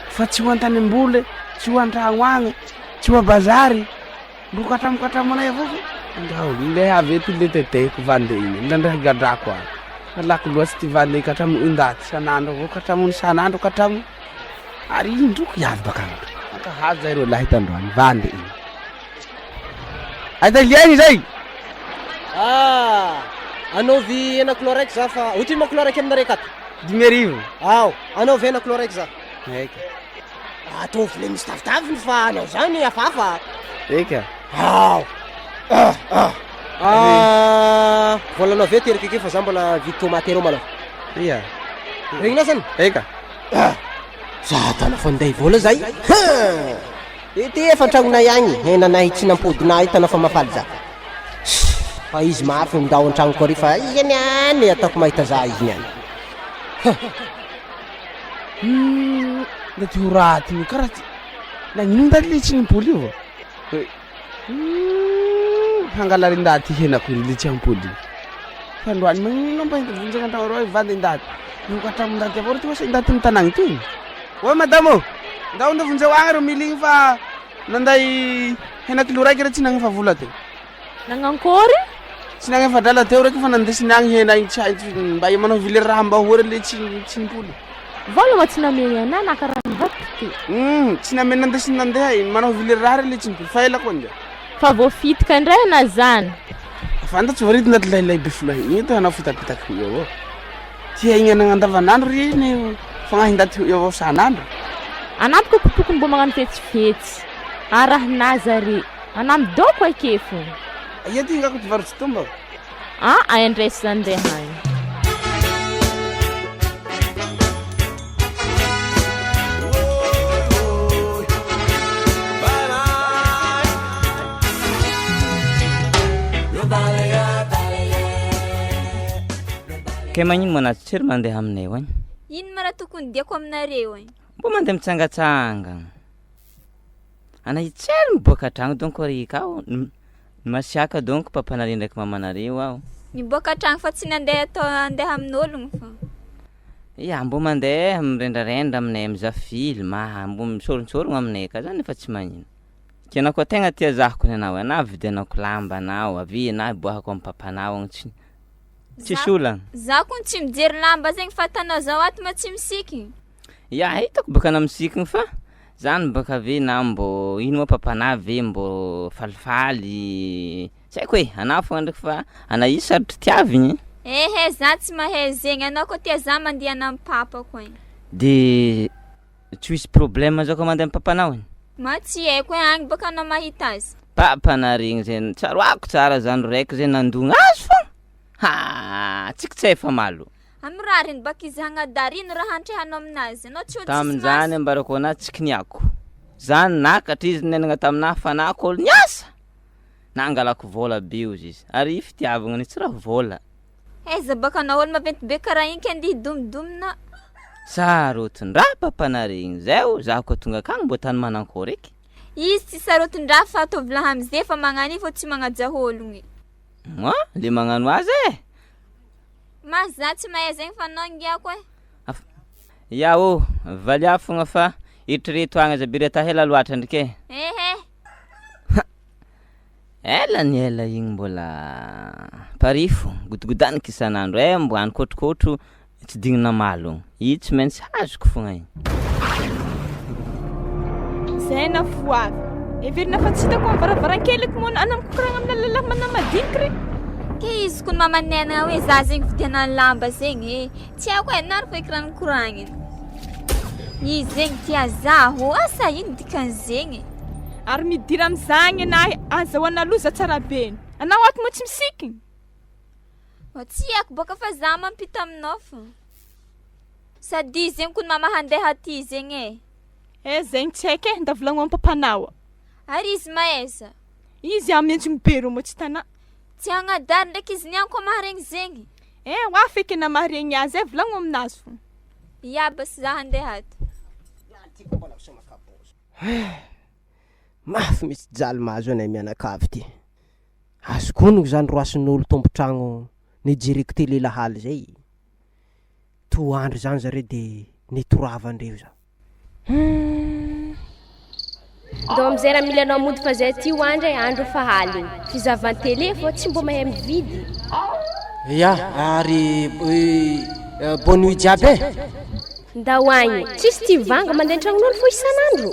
Fa tsy ho antany ambole, tsy ho antragno agny, tsy ho bazary. Mbo katramokatramo anay avao fa. Ndao le avy eto le teteko vande igny. Ndrandra gadrako agny. Alako loatsy ty vande katramo indaty sanandro avao katramo sanandro katramo. Ary indroko yavy bakagny. Aka hazo zay ro lahy tandroany vande igny. Aita liagny zay. Anaovy hena kilao raiky za fa ohatry mo kilao raiky aminareo akato. 10,000. Ao, anaovy hena kilao raiky za. Eka. Ataovy le misy tavitaviny fa anao zany hafahafa. Eka. Ao. Volanao ve teraka ke fa za mbola vidy tomate reo malao. Ia. Regny na zany? Eka. Za tana fa nday vola zay. Ity efa tragnonay agny henanay tsy nampodinay tana fa mafaly za. Fa izy mafy mindao an-tragno koa ry fa iany any ataoko mahita za izy niany. Da ty ho raty io karaha ty. La ino ndaty le tsy nimpoly io. Hangalarin-daty henako le tsy ampoly. Fa androany magnino mba vonjagna an-tragno reo vady ndaty. Io katramin-daty avao ty wasa ndaty mitanagny ty. Oi madamo. Ndao ndo vonjeo agny ro miligny fa nanday hena kilo raiky re tsy nagny fa vola teo. Nagnankory? Tsy nagny fa drala teo raiky fa nandesiny agny hena igny tsy haiko mba manao vily raha mba hory le tsy nimpoly. Vola ma tsy nameny ana nakaraha vaty. Tsy nameny nandesiny nandeha manao vily raha le tsy nimpoly fa ela koa ndia. Fa voafitika ndray na zany. Fanta tsy voarity ndaty lailay be folo igny to anao fitapitaky io avao. Tia igny anagny andavanandro ry igny fagnahin-daty io avao sanandro. Anampy ko tokony mbo magnano fetsifetsy. Arahinaza ry. Anamy doko ake fo. Ia ty ngako ty varotsy tomba. Ay andraisy zany ndray hany. Ke magnino manazy tsery mandeha aminay io agny? Ino ma raha tokony diako aminareo agny? Mbo mandeha mitsangatsangana. Ana itsery miboaka tragno donc ry kao. Masiaka donc papanareo ndraiky mamanareo ao. Miboaka tragno fa tsy andeha amin'ologno fa. Ya mbo mandeha mirendrarendra aminay mizaha film, mbo misoronsorogno aminay ka zany efa tsy magnino. Kena koa tegna tia zahako nanao, ana vidianako lamba anao, avy na boahako amin'ny papanao agny tsy solagna. Za kun tsy mijery lamba zegny fa tanao zao ato ma tsy misiky. Ya hitako baka na misikigny fa zany baka ve na mbo ino moa papana ve mbo falifaly. Tsy haiko hoe ana fogna ndraiky fa ana io sarotry tiavigny. Za tsy mahay zegny, anao koa tia za mandeha amin'ny papako agny. De tsy misy problème zao koa mandeha amin'ny papanao agny? Ma tsy haiko agny baka anao mahita azy. Papana regny zay tsaroako tsara zany raiky zay nandogna azy fogna. Tsika tsy efa malo. Amrariny baka izy hagnadarino raha antrehanao aminazy. Anao tsy tamin'izany ambarako ana tsikiniako. Zany nakatra izy nenagna taminaha fanako olo niasa. Nangalako vola be izy. Ary fitiavagna tsy raha vola. Eza baka anao olo maventy be karaha igny kendi hidomidomina. Sarotin-draha papana regny zay zaho koa tonga akagny mbo tany manankory eky. Izy tsy sarotin-draha fa ataovy laha amizay fa magnano io fa tsy magnaja ologno. Le magnano azy e. Maza tsy mahay zegny fanongiako e. Yao, valia fogna fa itreto agny aza bireta hela loatra ndrike. Ela ny ela igny mbola parifo godogodaniky isan'andro mbo ankotrokotro tsy dignina malogno. I tsy maintsy hazoko fogna igny. Zay na foavy. Everina fa tsy hitako amin'ny varavarankelyko moa anamkokoragna amina lalahy manamadinika re. Ke izy kony mamanena hoe za zegny vidiana lamba zegny tsy haiko e nary fa ikirany koragniny. Izy zegny tia zaho asa ino dikan'zegny. Ary midira am'zagny anahy azahoana loza tsara beny. Anao ato mo tsy misikiny. Tsy haiko boka fa za mampita aminao fo. Sady zegny kony mama handeha aty zegny e. Zegny tsy haiko e ndavolagno amin'ny papanao. Ary izy maesa. Izy amenjiny bero mo tsy tana. Tsy hagnadary ndraiky izy nianko maharegny zegny. Hoa feky na maharegny azy volagno aminazy fo. Bas za handeha ato. Mafy misy jaly mahazo anay mianakavy ty. Azokonoko zany roasin'olo tombotragno nijereko tele lahaly zay. Toandro zany zare de nitoravandreo za. Ndao amizay raha mila anao mody fa zay ty hoandry andro fa haligny. Fizavantele fô tsy mbo mahay mividy. Ary bonne nuit jiaby e. Ndahoagny, tsisy ty vanga mandeha an-tragnon'olo fo isan'andro.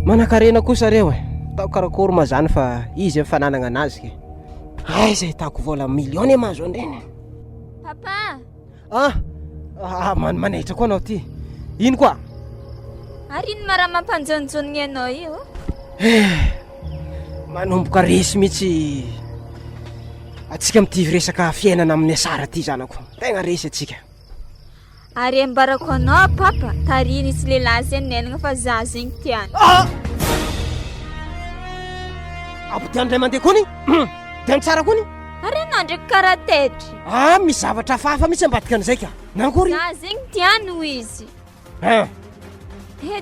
Manakarena kosa reo e. Tao karakory ma zany fa izy fananagna anazy ke. Aiza hitako vola miliona mahazo andreny. Papa. Manaitra koa anao ty. Ino koa? Ary ino mara mampanjonjonigny anao io? Manomboka resy mihitsy atsika amity resaka fiainana amin'ny asara ty zanako. Tegna resy atsika. Ary ambarako anao papa, tariny isy lehilahy zay nenagna fa za zegny tiany. Ampitiany ray mandeha kony? Tiany tsara kony? Ary anao ndraiky karaha tetry. Misy zavatra fafa mihitsy ambadika an'izay ka. Nankory? Za zegny tiany ho izy.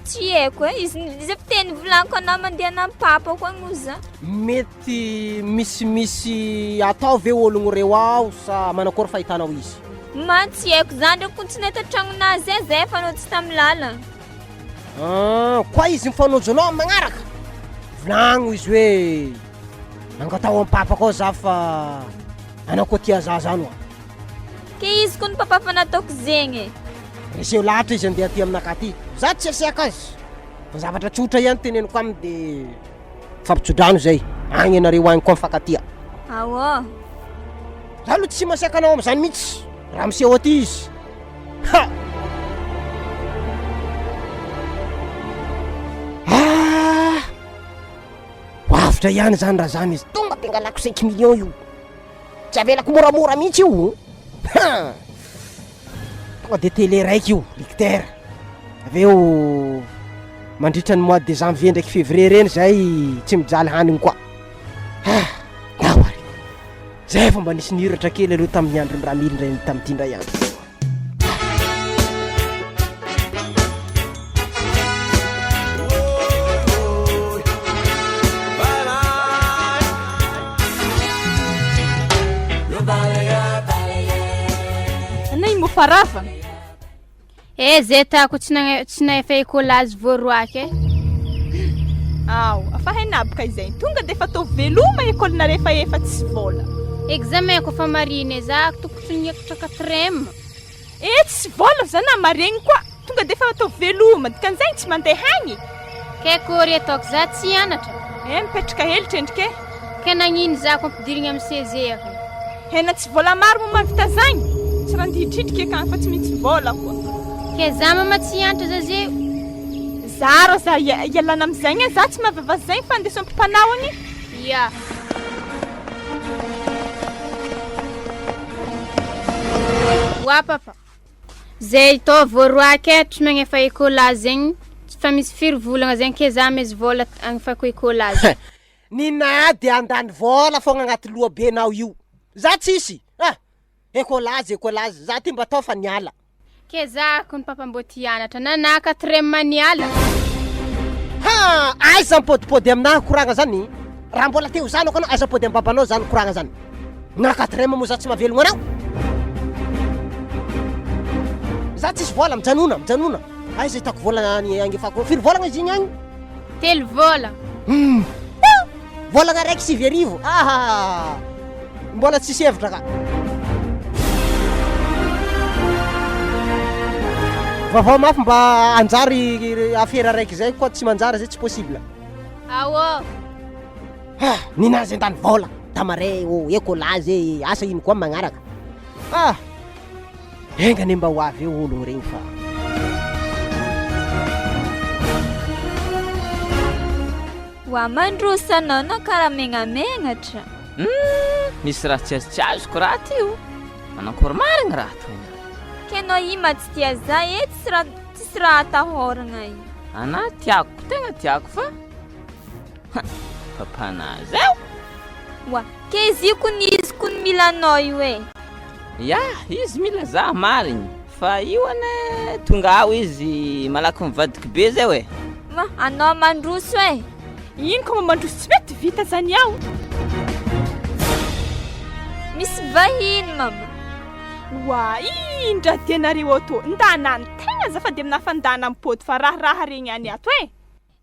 Tsy haiko izy fiteny volaniko anao mandeha na papa koa ngoza. Mety misy atao ve ologno reo ao sa manakory fahitanao izy? Tsy haiko zany ndraiky kony tsy nahita tragnonazy zay fanojo tamy lalana. Koa izy mifanojo anao magnaraka. Volagno izy hoe nangatao amin'ny papa koa za fa anao koa tia za zany. Ke izy kony papa fa nataoko zegny. Reseo lahatra izy andeha aty aminaka ty. Za tsy asiaka azy. Fa zavatra tsotra ihany teneniko aminy de fampitsodrano zay. Agny anareo agny koa mifakatia. Za aloha tsy masiaka anao am'zany mihitsy. Raha miseho aty izy. Hoavitra ihany zany raha zany izy. Tonga de angalako 5 millions io. Tsy avelako moramora mihitsy io. Tonga de télé raiky io, lecteur. Aveo mandritra ny mois de janvier ndraiky février reny zay tsy mijaly hanigny koa. Zay fa mba nisy niratra kely aloha tamin'ny andro raha mily ndray tamin'ity ndray andro. Anay mofarafa. Zay tako tsy nahay fa écolazy voaroaky afa hainabaka izay. Tonga de fa tô veloma école rehefa efa tsy vola. Examen ko fa marine za tokotry niekatra 4e. Tsy vola zana maregny koa. Tonga de fa tô veloma dikan'izay tsy mandeha hagny. Ke kory ataoko za tsy hianatra. Mipetraka helitra endrika. Ke nagnino za ko ampidirigny amin'ny CG ako. Hena tsy vola maro mo mavita zagny. Tsy raha ndihitritrika ka fa tsy mitsy vola koa. Ke za mama tsy hianatra za zeo. Zaro za ialana am'zagny za tsy mahavava zagny fa andeso am-pampanao agny. Ya. Wa papa. Zay to voaroaky tsy magnefa écolazy zegny. Fa misy firy volagna zegny ke za misy vola agny fa ko écolazy. Nina de andany vola fogna agnaty loha benao io. Za tsisy. Écolazy za ty mba tao fa niala. Ke za kon papa mbo ti hianatra na 4e maniala. Aiza mipodipody aminahy koragna zany? raha mbola teo zanako anao aiza pôdy am'babanao zany koragna zany nakatrema moa za tsy mahavelogno anao za tsisy vola mijanona aiza hitako vola agnefako firy volagna izy igny agny 3 vola volagna raiky 7 arivo mbola tsisy hevitra ka vaovao mafy mba anjary affaire raiky zay koa tsy manjary zay tsy possible awo ninazy andany vola tamare ekolazy asa ino koa magnaraka engany mba ho avy eo ologno regny fa wa mandrosanao na karaha megnamenatra misy raha tsy azoko raha tio manakory marigny raha toy kenao ima tsy tia za tsisy raha atahoragna io ana tiako tegna tiako fa papanazy eo wa ke izy izy kony milanao io ya izy mila za marigny fa io ane tonga ao izy malaky mivadiky be zay ma anao mandroso ino koa mandroso tsy mety vita zany aho misy vahiny mama wa indra dianareo ato ndanany tegna zafady amina fandana mipody fa raha regny any ato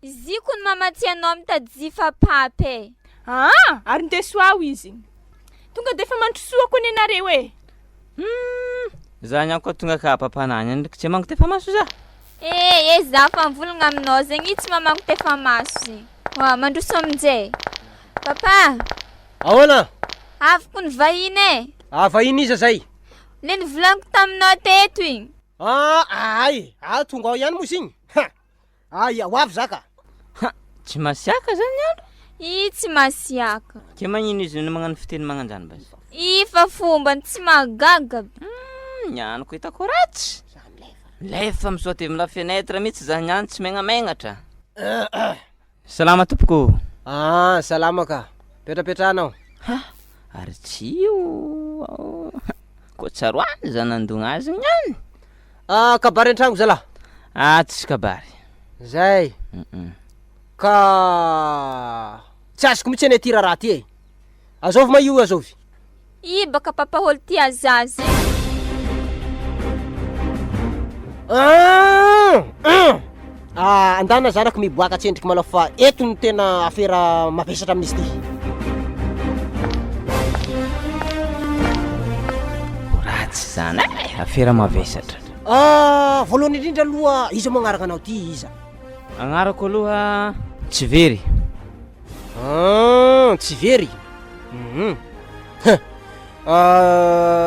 izy kony mama tianao mitajifa papy ary ndeso aho izy tonga defa mandrosoa ko nenareo za nyako tonga ka papanany ndraiky tsy manko tefa maso za za fa mivolagna aminao zegny tsy mamanko tefa maso zegny wa mandroso aminjay papa ahoana avy kony vahiny vahiny iza zay le nivolaniko taminao teto igny tonga ao ihany moa igny ho avy zaka tsy masiaka zany andro tsy masiaka ke magnino izy no magnano fiteny magnanjany bas fa fombany tsy mahagaga nianako hitako ratsy lefa misaoty amina fenetra mihitsy za niany tsy megnamenatra salama tompoko salama ka petrapetrahanao ary tsy io ko tsaroany za nandogna azy niany kabary an-tragno zalahy tsisy kabary zay ka tsy azoko mihitsy ane ty raha ty azovy ma io azovy baka papa holo tia zazy andana zanako miboaka tsendriky malao fa eto ny tena affaire mavesatra amin'izy ty ratsy zany affaire mavesatra voalohany indrindra aloha iza moa agnaraka anao ty iza agnarako aloha tsy very tsy very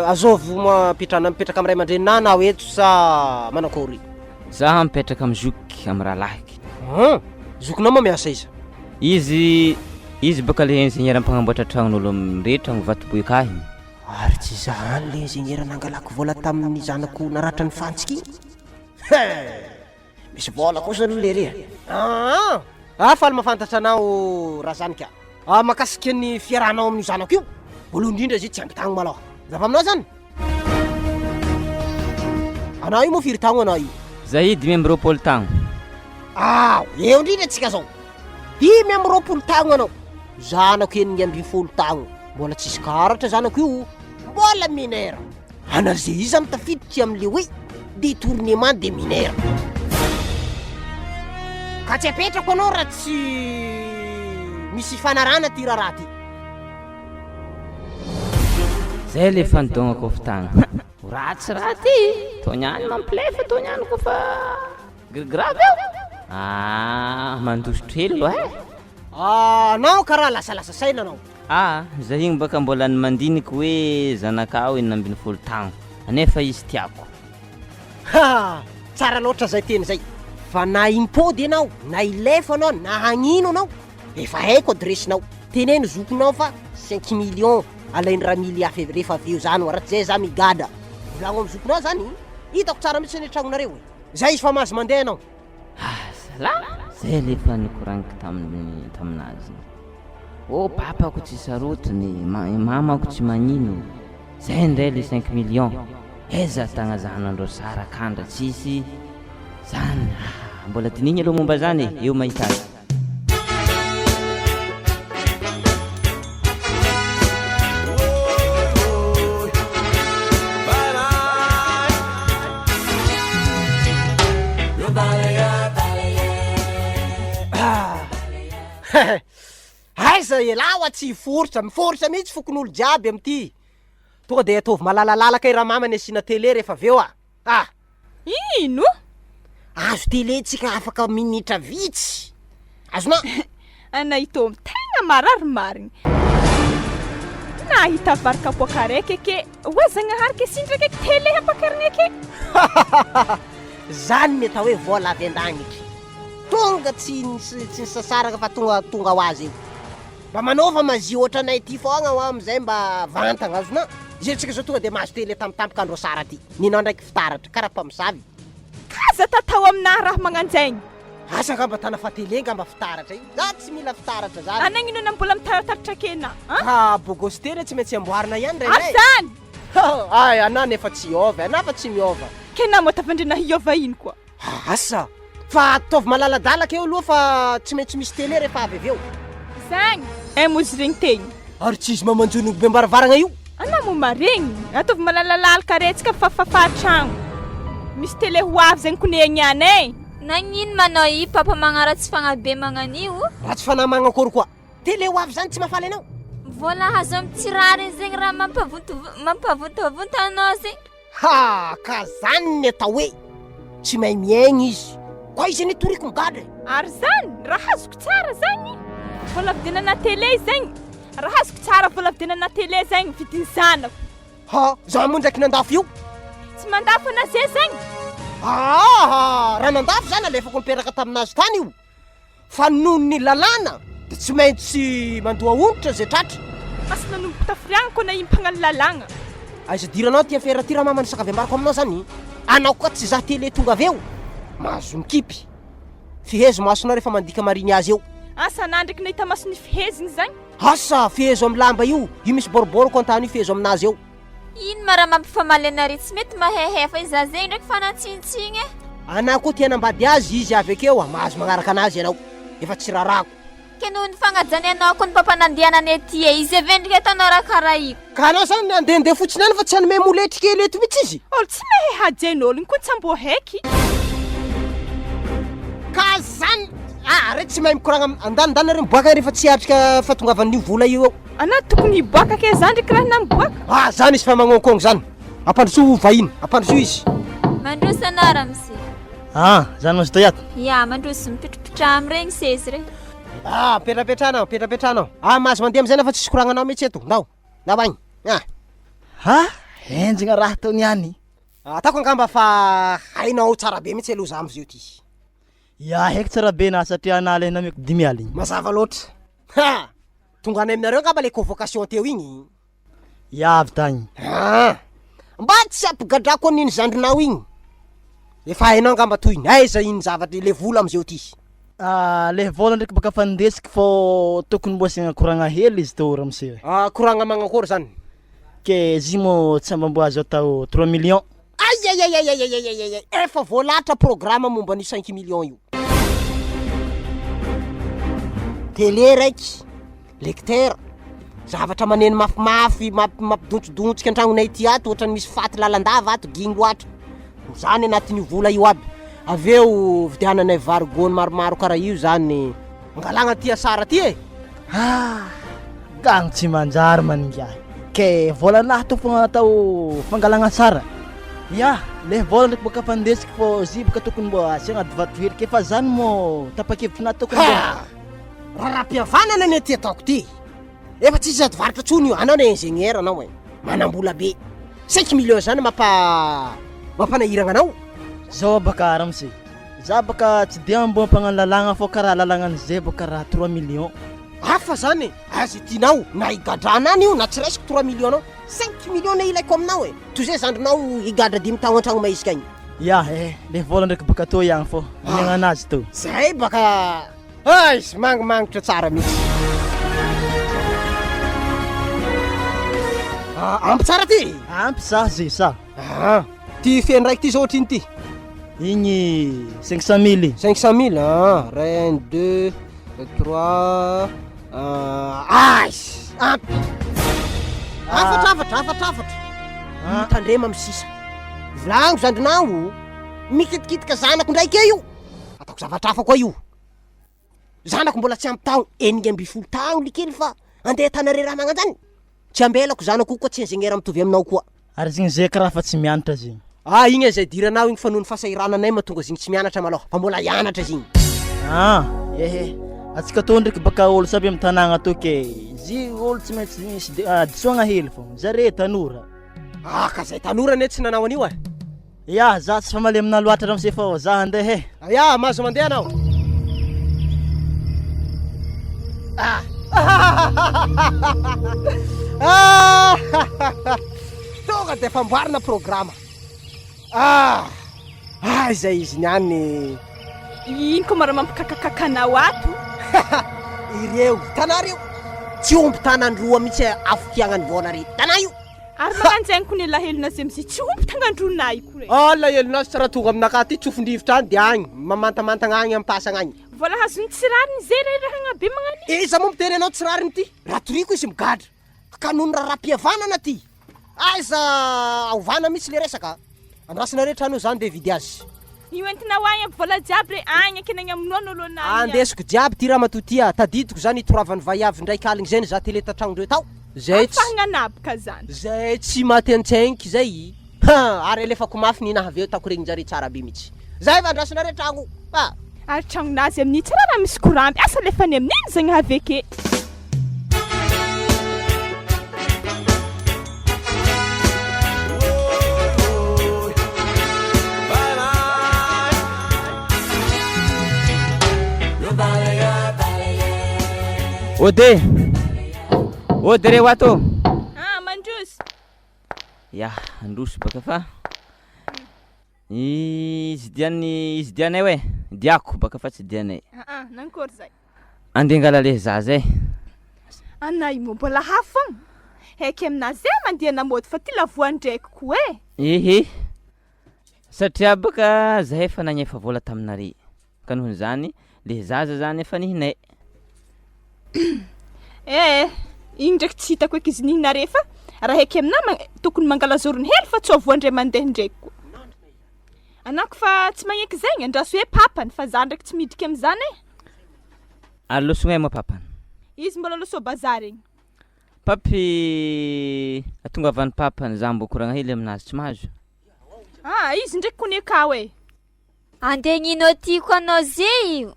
azovy mipetraka amiray aman-drenina na eto sa manakory za mipetraka amy zoky amy rahalahiky zokinao moa miasa izy baka le ingénieur mpagnamboatra tragnon'olo mirehitra ny vatoboeka ahiny ary tsy zany le ingénieur nangalako vola tamin'ny zanako naratra ny fantsiky misy vola kosa aloha le reha faly mahafantatra anao raha zany ka makasiky ny fiarahanao amin'ny zanako io voalohany indrindra izy tsy ampitagno maloha zava aminao zany anao io moa firy tagno anao io zahy 20 tagno eo indrindra atsika zao 20 tagno anao zanako eniny 20 tagno mbola tsisy karatra zanako io mbola minera anaze izy mitafiditry am'le hoe détournement de minera ka tsy apetrako anao raha tsy misy fanarana ty raha ty zay le fanidognako fitagna ratsy raha ty tonyany mampilefa tonyany kofa grave eo mandosotro hely lo anao karaha lasalasa saina anao za igny baka mbola ny mandiniky hoe zanakao 12 tagno anefa izy tiako tsara loatra zay teny zay fa na impody anao na ilefa anao na hagnino anao efa haiko adresinao teneny zokinao fa 5 millions alainy raha mily hafa rehefa avy eo zany ratsy zay za migada volagno amy zokinao zany hitako tsara mihitsy ny tragnonareo zay izy fa mahazo mandeha anao zay lefa nikoragniko taminazy papako tsy sarotiny mamako tsy magnino zay ndray le 5 millions eza tagna zanandro sara kandra tsisy zany mbola dinigny aloha momba zany eo mahita azy asa elawa tsy miforitra mihitsy fokon'olo jiaby amty. Tonga de ataovy malalalalaka raha mamany asina télé rehefa aveo Ino? Azo télé tsika afaka minitra vitsy. Azona? Anahito tegna marary. Nahita varika poaka raiky ke Zagnahary ke sindraka ke télé hampakarigny ke. Zany meta hoe vola avy an-dagnitry. Tonga tsy sasaraka fa tonga ho azy io. Mba manova mazy ohatranay ty fogna ho amizay mba vantagna azona. Zay tsika zao tonga de mahazo télé tampotampoka andro sara ty. Ninao ndraiky fitaratra karaha mpamosavy. Kaza tatao aminahy raha magnanjaigny. Asa ngamba tana fa télé ngamba fitaratra io. Za tsy mila fitaratra zany. Anagnino na mbola mitarataratra kena? Bogos tena tsy maintsy amboarina ihany ray. Arzany! Ay, ana nefa tsy miova, ana fa tsy miova. Kena mo tafandrena hiova ino koa? Asa, fa ataovy malaladalaka eo aloha fa tsy maintsy misy télé rehefa avy aveo. Zagny, mozy regny tegny. Ary tsisy mamanjono be mbaravaragna io. Ana mo maregny, ataovy malalalalaka retsika fafafa tragno. Misy télé ho avy zegny konegny anay. Nagnino manao i papa magnaratsy fagnabe magnanio? Ratsy fanahy magnakory koa. Télé ho avy zany tsy mahafaly anao. Vola hazo amin'ny tsirary zegny raha mampavontavonta anao zegny. Ka zany ny atao hoe tsy mahay miaigny izy. Koa izy ane toriko migadra. Ary zany, raha hazoko tsara zany. Vola vidinana télé zegny. Raha hazoko tsara vola vidinana télé zegny vidiny zanako. Za moa ndraiky nandafo io. Tsy mandafo na zay zegny. Raha nandafo zany alefako miperaka taminazy tany io. Fa noho ny lalàna de tsy maintsy mandoa onitra zay tratra. Asa nanomboka tafiriagna koa na impagnaly lalàgna. Aiza diranao ty affaire ty raha mamany sakavy ambarako aminao zany. Anao koa tsy za télé tonga aveo. Mahazo mikipy. Fihezo masonao rehefa mandika mariny azy eo. Asa nandriky nahita maso ny fihezigny zany. Asa fihezo amin'ny lamba io misy boribory kontany io fihezo aminazy eo. Ino ma raha mampifamaly anareo tsy mety mahehefa izy zegny ndraiky fanatsinitsiny Ana koa tia nambady azy izy avy akeo mahazo magnaraka anazy ianao. Efa tsy rarako. Ke noho ny fagnajanianao ko ny papa nandianany aty izy avendrika atanao raha karaha io. Ka anao zany andehandeha fotsiny any fa tsy hanome moletrika eleto mihitsy izy. Olo tsy mahay hajain'olo koa tsy ambo haiky. Ka zany re tsy mahay mikoragna andanindany reo miboaka rehefa tsy atrika fahatongavan'io vola io eo. Ana tokony hiboaka ke zany ndraiky raha namboaka. Zany izy fa magnonkogno zany. Ampandroso vahiny, ampandroso izy. Mandroso anao ramose. Zany mazo toyato. Ya, mandroso mipitripitra am'iregny sezy re. Petrapetranao. Mahazo mandeha amizay fa tsisy koragnanao mihitsy eto. Ndao bagny. Enjigna raha taony any. Ataoko angamba fa hainao tsara be mihitsy aloha za amizio ty. Ya, haiko tsara be na satria analay nameko 10 aligny. Mazava loatra. Tonga anay aminareo ngamba le convocation teo igny. Ya, avy tagny. Mba tsy ampigadrako an'iny zandrinao igny. Efa hainao ngamba toyiny. Aiza iny zavatra le vola amizio ty. Le vola ndraiky baka fandesiky fô tokony mbo asiagna koragna hely izy tô ramose. Koragna magnakory zany. Ke izy mo tsy mbo azo atao 3 millions. Ay. Efa voalatra programme momba ny 5 millions io. Télé raiky, lecteur, zavatra maneno mafimafy, mampidontsodontsika an-tragnonay ty ato, ohatrany misy faty lalandava ato, giny loatra. Zany anatin'io vola io aby. Aveo vidiananay varigony maromaro karaha io zany. Angalagna ty asara ty Gagny tsy manjary maningahy. Ke vola nato fogna atao fangalagna sara. Ya, le vola ndraiky baka fandesiky fô zy baka tokony mbo asiagna divato hely fa zany mo tapa-kevitry na tokony raha-pihavanana ny ty ataoko ty. Efa tsisy sady varitra tsony io. Anao na ingénieur anao manambola be. 5 millions zany mampanahiragna anao. Zao baka ramose. Za baka tsy de mbo ampagnano lalagna fô karaha lalagnan' baka raha 3 millions. Hafa zany azy tinao na higadranany io na tsy raisiko 3 millions anao. 5 millions na ilaiko aminao toy zay zandrinao higadra 10 taogna an-tragno maizika igny. Ya, le vola ndraiky baka tô ihany fô miagna anazy tô. Zay baka sy mangimagnitra tsara mihitsy. Ampy tsara ty. Ampy sa zay sa. Ty feny raiky ty zao ohatriny ty. Igny 500 000. 500 000 1 2 3 ampy. Afatra. Mitandrema misisa. Volagno zandrinao mikitikitika zanako ndraiky io. Ataoko zavatra hafa koa io. zanako mbola tsy ampy taogno 9 taogno likely fa andeha tanare raha magnanjany tsy ambelako zanako koa tsy ingénieur mitovy aminao koa ary zigny zay karaha fa tsy mianatra zigny igny zay diranao igny fa noho ny fahasahirananay mahatonga zigny tsy mianatra malôha fa mbola ianatra zigny ehe atsika tô ndraiky baka olo saby amy tanàgna tô ke zy olo tsy maintsy misy disoagna hely fô zare tanora ka zay tanora ne tsy nanao an'io ya za tsy fa male amina loatra ramse fa za andeha ya mahazo mandeha anao tonga de famboarina programa zay izy niany ino ko mara mampikakakakanao ato ireo tanareo tsy omby tanandroa mitsy afokiagnany vola re tana io ary magnanjaigny ko ny lahelona zay amizay tsy omby tangandronay ko re lahelonasy tsy raha tonga aminaka ty tsofondrivotra any de agny mamantamantagna agny ampasagna agny vola hazony tsirariny zay rahana be magnani iza moa miteny anao tsirariny ty raha toriko izy migadra ka noho ny raha-pihavanana ty aiza aovana misy le resaka andrasina rehetra anao zany de vidy azy io entinao agny aby vola jiaby re agny akinagny aminao no alohanay andesiko jiaby ty raha matotia tadidiko zany itoravany vaiavy ndraiky aligny zay za tele tatragnondreo tao zay fagnanabaka zany zay tsy matentsaiky zay ary elefako mafy ninaveo tako regny jare tsara be mitsy zay va andrasina re tragno ary tragnonazy amin'ny tsy raha misy courant asa lefany amin'iny zagny haveke ode re wato mandroso ya androso baka fa izy dianay hoe diako baka fa tsy dianay nankory zay andeha ngala le za zay anay mo mbola hafagna heky aminazy zay mandeha namody fa ty lavoandraiky ko ehe satria baka zahay efa nagnefa vola taminare ka noho zany le zaza zany efa nihinay igny ndraiky tsy hitako eky izy nihinare fa raha heky amina tokony mangalazorony hely fa tsy avoandray mandeha ndraiky koa anako fa tsy magneky zegny andraso hoe papany fa za ndraiky tsy midriky am'zany ary losognay moa papany izy mbola loso bazary igny papy atongavany papany za mbo koragna hely aminazy tsy mahazo izy ndraiky kony akao andegnino tiako anao zay io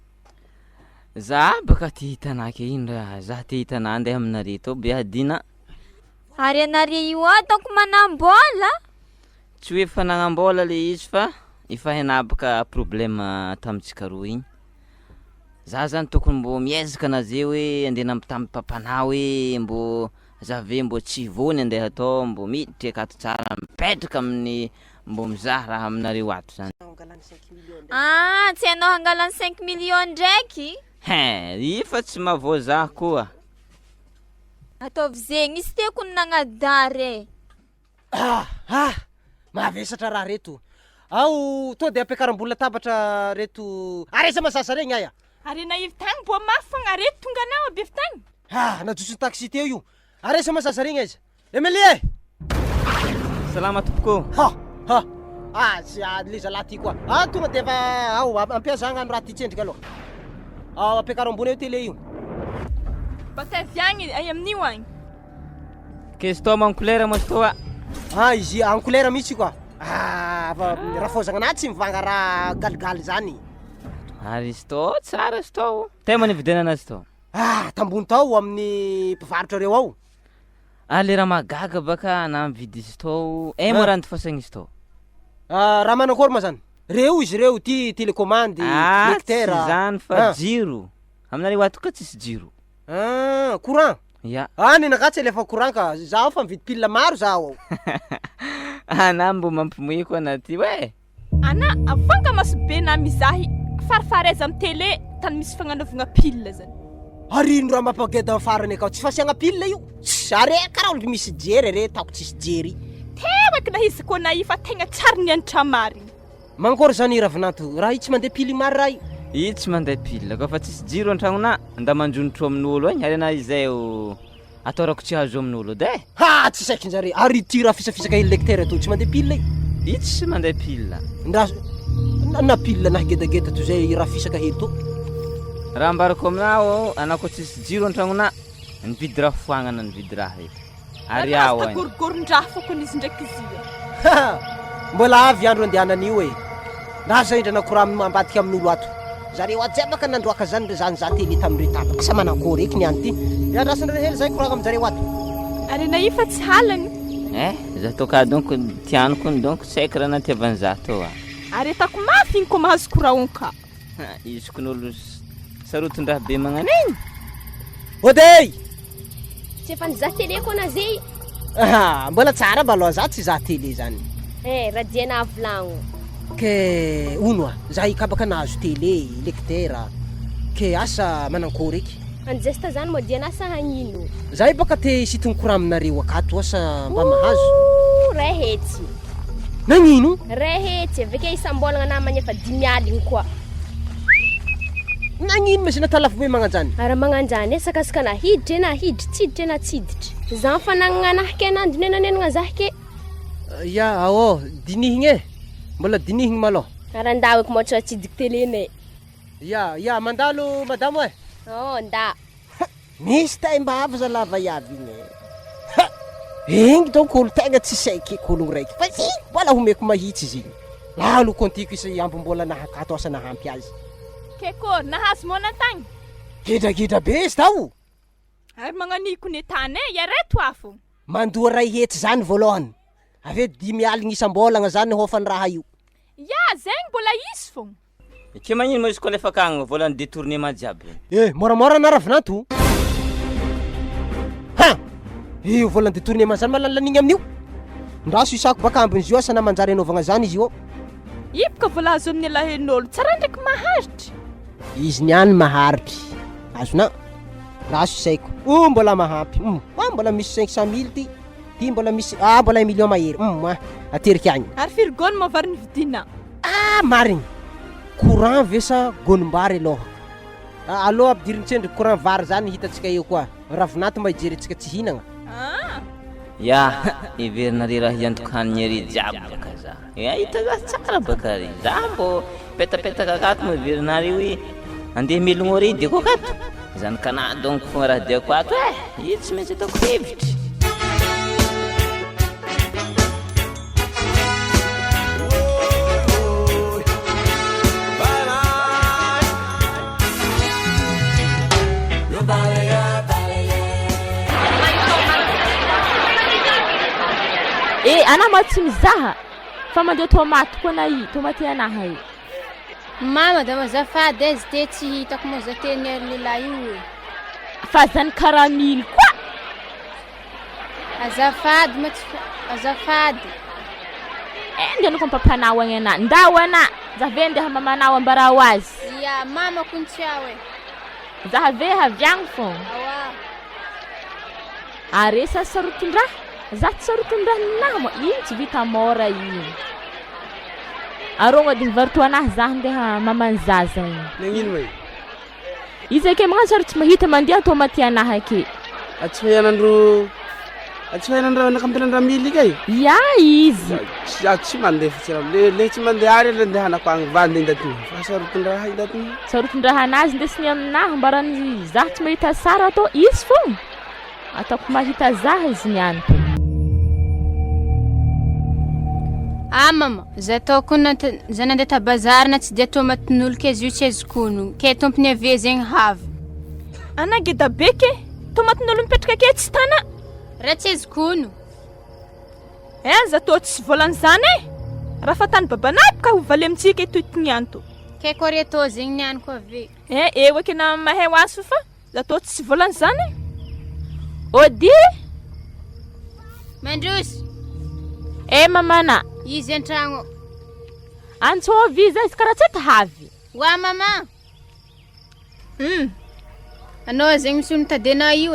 za baka ty hitanake ino raha za ty hitana andeha aminare to be adina ary anare io ataoko manambola tsy hoe fanagnambola le izy fa ifahinabaka problema tamitsika roa igny za zany tokony mbo miezaka anazy hoe andeha nampitamy papana hoe mbo zave mbo tsy vony andeha atao mbo miditry akato tsara mipetraka amin'ny mbo mizaha raha aminareo ato zany tsy anao hangalany 5 million ndraiky ifa tsy mahavoa koa ataovy zegny izy tekony nagnadary mahavesatra raha reto ao to de ampiakaram-bola tabatra reto aresa masasa regny aya ary naivy tagny mbo mafy fogna reto tonga anao abevy tagny najosony taxi teo io aresa masasa regny aiza Emilie salama tompoko le zalahy ty koa tonga de fa ao ampiazagna ny raha ty tsendriky aloha ampiakaram-bony eo tele io batavy agny ay amin'io agny kesto man couleur mo stoa izy en couleur mihitsy koa raha fozagna anaty tsy mivanga raha galigaly zany ary sto tsara sto tema ny videna anazy to tambony tao amin'ny mpivarotra reo ao le raha magaga baka na mividy sto mo raha ntifasagny sto raha manakory ma zany reo izy reo ty télécommande lecteur zany fa jiro aminareo ato ka tsisy jiro courant ya ninaka tsy alefa courant ka zaho fa mividy pile maro zaho ana mbo mampimoe koa anaty we ana avanga maso be na mizahy farifaraiza amy télé tany misy fagnanaovagna pile zany ary ino raha mampageda farany akao tsy fasiagna pile io are karaha olo misy jery re taoko tsisy jery tevaky nahizy koa na fa tegna tsary nianatra marigny mankory zany ravinanto raha io tsy mandeha pily mary raha io tsy mandeha pile koa fa tsisy jiro antragnona nda manjonotro amin'olo agny ary ana izay atorako tsy hazo amin'olo de tsy saikinjare ary ty raha fisafisaka hely lecteur to tsy mandeha pile io tsy mandeha pile na pile nahigedageda to zay raha fisaka hely to raha mbarako aminao anako tsisy jiro an-tragnona nividy raha foagnana nividy raha eto ary ao any gorigorindra fokony izy ndraiky izy mbola avy andro andehanan'io e ndaza indra nakoramo ambadika amin'olo ato zareo ajabaka nandroaka zany re zany za tele tamin'ireo tapaka sa manakôry eky niany ty iandrasan'ireo hely zay koragna aminjareo ato ary naifa tsy halagny za toka donc tianoko donc saiky raha natiavany za to ary atako mafy igny ko mahazo koraonka izy kon'olo sarotondraha be magnan'iny odey tsy efa nizaha tele koa na zay mbola tsara mbaloha za tsy zaha tele zany raha diana volagno ke ono za ikabaka nahazo tele lectera ke asa manakôry eky anjesta zany moa diana asa hagnino za baka te hisitony kora aminareo akato asa mba mahazo ray hetsy nagnino ray hetsy aveke isambolagna namany efa 10 aligny koa nagnino ma sinatalafo be magnanjany ara magnanjany sakasaka na hiditra na hiditra tsiditra na tsiditra za mifanagnana anahike anandy nenanenagna zahike ya ao dinihigny mbola dinihigny malo arandao ko motra tsidiky telenay ya mandalo madamo nda misy tay mbava za lava iaby igny igny donc olo tegna tsy saiky kologno raiky fa zy mbola homeko mahitsy izy igny lalo kontiko isy ambo mbola nahakato asa nahampy azy keko nahazo mona tagny gidra be izy tao ary magnaniko ny tany iareto afo mandoa ray hetsy zany voalohany ave 10 aligny isambolagna zany hofany raha io ya zegny mbola isy fogna ke magnino mo izy koa lefa kagny volany détournement jiaby moramora naravinato io volany détournement zany malalanigny amin'io ndraso isako baka ambin'izy io asa na manjary anaovagna zany izy io ipaka vola azo amin'ny alahen'olo tsara ndraiky maharitry izy niany maharitry azona raso isaiko mbola mahampy mbola misy 500 000 ty mbola misy mbola 1 million mahery ateriky agny ary firigony mavary nividina marigny courant vesa gonimbary aloha aloha ampidirintsendry courant vary zany hitatsika eo koa ravinato mba hijerentsika tsy hinagna iverinare raha hiantoko hanigny ary jiaby baka za hita za tsara baka ry za mbo petapetaka akato mo iverinare io andeha melogno ary diako akato zany kana donc fogna raha diako ato io tsy maintsy ataoko hevitry ana matsy mizaha fa mandeha tomaty koa na tomaty anaha io mama da mazafady izy te tsy hitako moa za teny lehilahy io fa zany karamily koa azafady ndia noko mpampanao agny ana ndao ana zave ndeha mamanao ambarao azy ya mama kuntsiao zahave haviagny fogna are sa sarotondraha za tsy sarotondraha namo iny tsy vita mora iny arogna digny varito anahy za ndeha mamany zaza iny nagnino mai izy ake magnano sary tsy mahita mandeha tomaty anahy ake atsy fahianandro nakampianandra mily kay ya izy tsy mandeha fatsira le tsy mandeha ary le ndehanako agny vandy indatiny fa sarotondraha indatiny sarotondraha anazy ndesiny aminahy mbarany za tsy mahita sara to izy fogna ataoko mahita zaha izy niany to mama za tokony za nandeha ta bazary na tsy dia tomatin'olo ke izy io tsy azokono ke tompony ave zegny havy anageda beke tomatin'olo mipetraka ake tsy tana raha tsy azokono za to tsy volany zany raha fatany babanay ka hovaly amintsika etoitiny anto ke koreto zegny niany ko ave eo ake na mahay waso fa za to tsy volany zany ody mandrosy mamana izy an-tragno antsôvy izy izy karaha tsy ety havy wa mama anao zegny misy olo mitadena io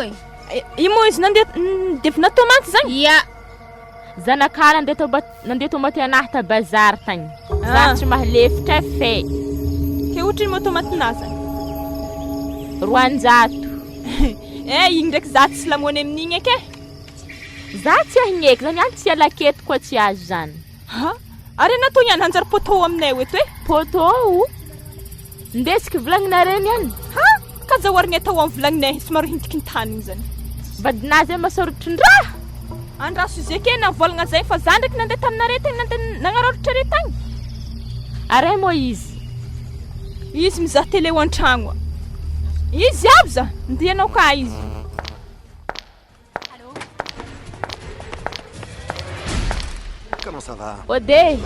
imo izy devina tomaty zany ya zanakara nandeha tomaty anahy ta bazary tagny za tsy mahalefitra fe ke otriny mo tomatinazy 200 igny ndraiky za tsy lamony amin'igny ake za tsy ahigneky zany any tsy alaketo koa tsy azo zany ary natao niany hanjary poto aminay eto poto ndesiky volagnina reny any Afaka zahoarigna atao amin'ny volagnay somary hintikintany zany. Vadinazy masorotron-draha. Andraso izy ke na volagna zay fa za ndraiky nandeha taminareo tagny nandeha nagnarotry are tagny. Are mo izy? Izy mizaha télé ao an-tragno. Izy avy za, ndianao ka izy. Comment ça va? Ode.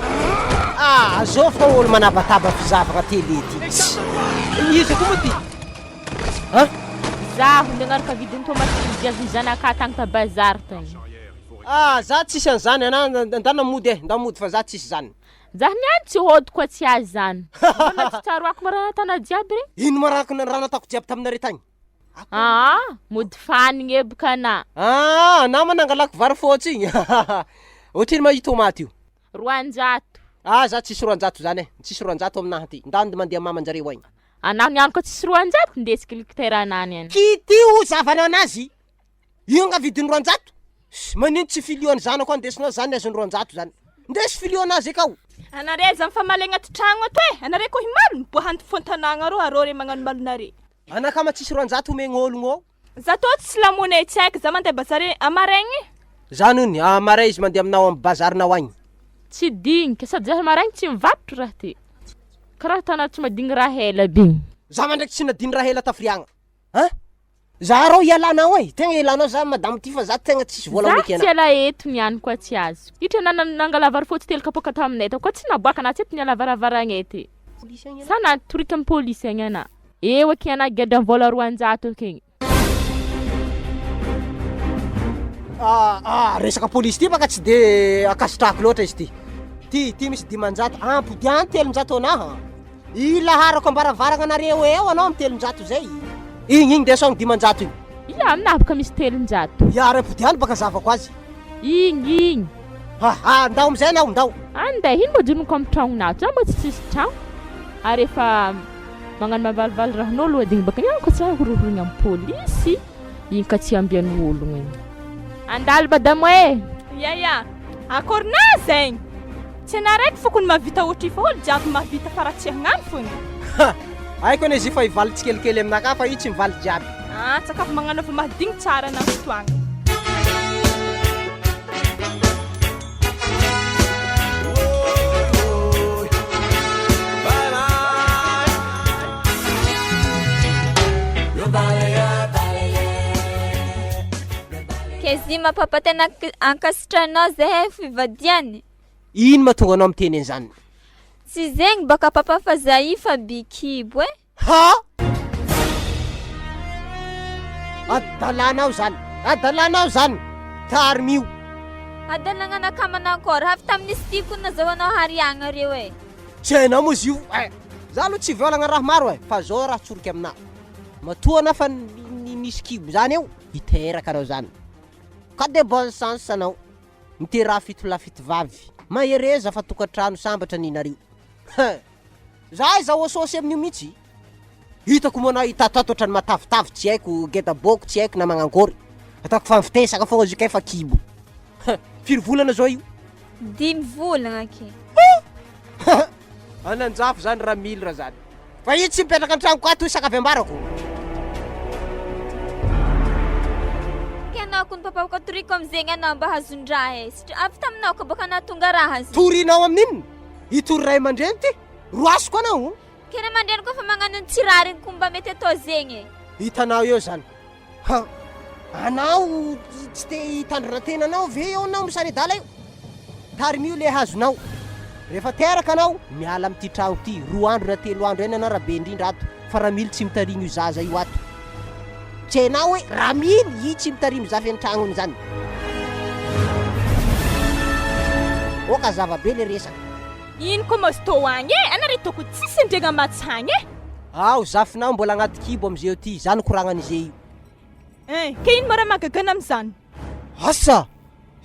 Zao fa olo manabataba fizavaka télé ty. Izy koa ty. Zaho nanaraka vidiny tomate viazy zanaka tagny ta bazary tagny. Za tsisy an'zany ndamody ndamody fa za tsisy zany. Zaho niany tsy hôdy koa tsy azy zany. Mana tsy tsaroako marana tana jiaby re. Ino marako na raha nataoko jiaby taminare tagny? Mody fanigny ebaka na. Na manangalako vary fôtsy igny. Ohatriny mahita tomaty io? 200. Za tsisy 200 zany tsisy 200 aminahy ty. Ndany mandeha mamanjare hoagny. Anahy niany koa tsisy 200 ndesika likiteranany any. Kity o zavana anazy. Io nga vidiny 200. Manino tsy filiony zanako andesinao zany azony 200 zany. Ndesy filiony azy akao. Anare za mifamalegna aty tragno ato anare ko himalo miboahanty fontanagna ro arô re magnano malonare. Anakama tsisy 200 omegny ologno. Za tô tsy lamone tsy haiko za mandeha bazary amaregny. Zanony amaray izy mandeha aminao amin'ny bazarinao agny. Tsy dinika sady zaho maraigny tsy mivarotra raha ty. Karaha tana tsy madigny raha hela bigny. Za mandraiky tsy nadiny raha hela tafiriagna. Za rô ialanao tegna ialanao za madamo ty fa za tegna tsisy vola meky ana. Tsy ala eto niany koa tsy azo. Itra nangalavary fotsy telo kapoka taminay koa tsy naboaka na tsy eto nialavaravaranay ty. Sana torika amin'ny polisy agny ana. Eo aky ana geda vola 200 akegny. Resaka polisy ty baka tsy de akasitrako loatra izy ty. Ty misy 500 ampodiany 300 anaha. Ilaharako ambaravaragna nareo eo anao amin'ny 300 zay. Igny de song 500 io. Ia aminah baka misy 300. Yara podiany baka zavako azy. Igny. Ndao amizay anao ndao. Andeha ino mo jonoko amin'ny tragnonato za mo tsy tsisy tragno. Ary efa magnano mavalivaly rahan'olo adigny baka niany ko tsy horohorogny amin'ny polisy. Igny ka tsy ambian'ny ologno igny. Andalo madamo Ya. Akorna zegny. Tsy anaraiky fokony mahavita ohatry fa olo jiaby mahavita fa raha tsy hagnano fogna. Aiko ane izy fa hivaly tsikelikely aminaka fa io tsy mivaly jiaby. Sakafo magnano fa mahadigny tsara na fotoagna. Kezima papa tena ankasitranao zahay fivadiany. Ino mahatonga anao miteny an'izany? Tsy zegny baka papa fa zay fa bikibo Adalanao zany. Tarmio. Adalagna nakamana ankôry avy tamin'isy tiko nazahoanao hariagna reo Tsy hainao moa izy io. Za aloha tsy violagna raha maro fa zao raha tsoriky amina. Matoa na fa nisy kibo zany eo hiteraka anao zany. Ka de bonne chance anao. Miteraha fito lafito vavy. Mahereza fa tokantrano sambatra ninareo. Za ososy amin'io mihitsy. Hitako mona hitatato otrany matavitavy tsy haiko gedaboko tsy haiko na magnangory. Atako fanfitesaka fogna izy ka fa kibo. Firy volana zao io? 5 volagna ke. Ananjafo zany raha milra zany. Fa io tsy mipetraka an-tragno ka toy sakavy ambarako. Kenao kun papa ko turiko amzegny anao mba hazon-draha avy taminao ko baka natonga raha zy. Torinao amin'inona? Itory ray aman-dreny ty? Roasiko anao. Kena mandreny ko fa magnano tsirariny ko mba mety atao zegny. Hitanao eo zany. Anao tsy te hitandrona tena anao ve eo anao misary dala io? Tarmio le hazonao. Rehefa teraka anao miala amin'ity tragno ty 2 andro na 3 andro eny anao raha be indrindra ato. Fa raha mily tsy mitarimy io zaza io ato. Tsy hainao hoe raha mily i tsy mitarimy zavy an-tragnony zany. Oka zavabe le resaka. Ino koa mos tô agny anare toko tsisy ndregna matsagny zafinao mbola agnaty kibo amizay ty zany koragnan'izay io. Ke ino mara magagana am'zany? Asa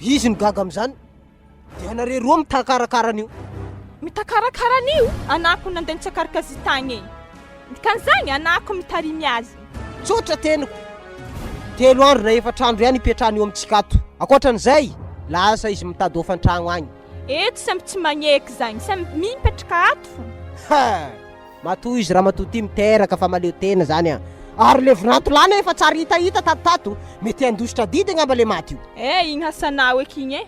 izy ny gaga am'zany. De anare roa mitakarakarany io. Mitakarakarany io? Anako nandeha nitsakaraka azy tagny dikan'izany anako mitarimy azy. Tsotra teniko. 3 andro na 4 andro ihany ipetrahany io amintsika ato. Ankoatran'izay lasa izy mitady ofan-tragno agny. Eto samby tsy magneky zany samby mipetraka ato fo. Matoa izy raha matoa ty miteraka fa maleo tena zany Ary le vinantolana efa tsara hitahita tatotato mety andositra didy angamba le maty io. Igny hasanao eky igny e.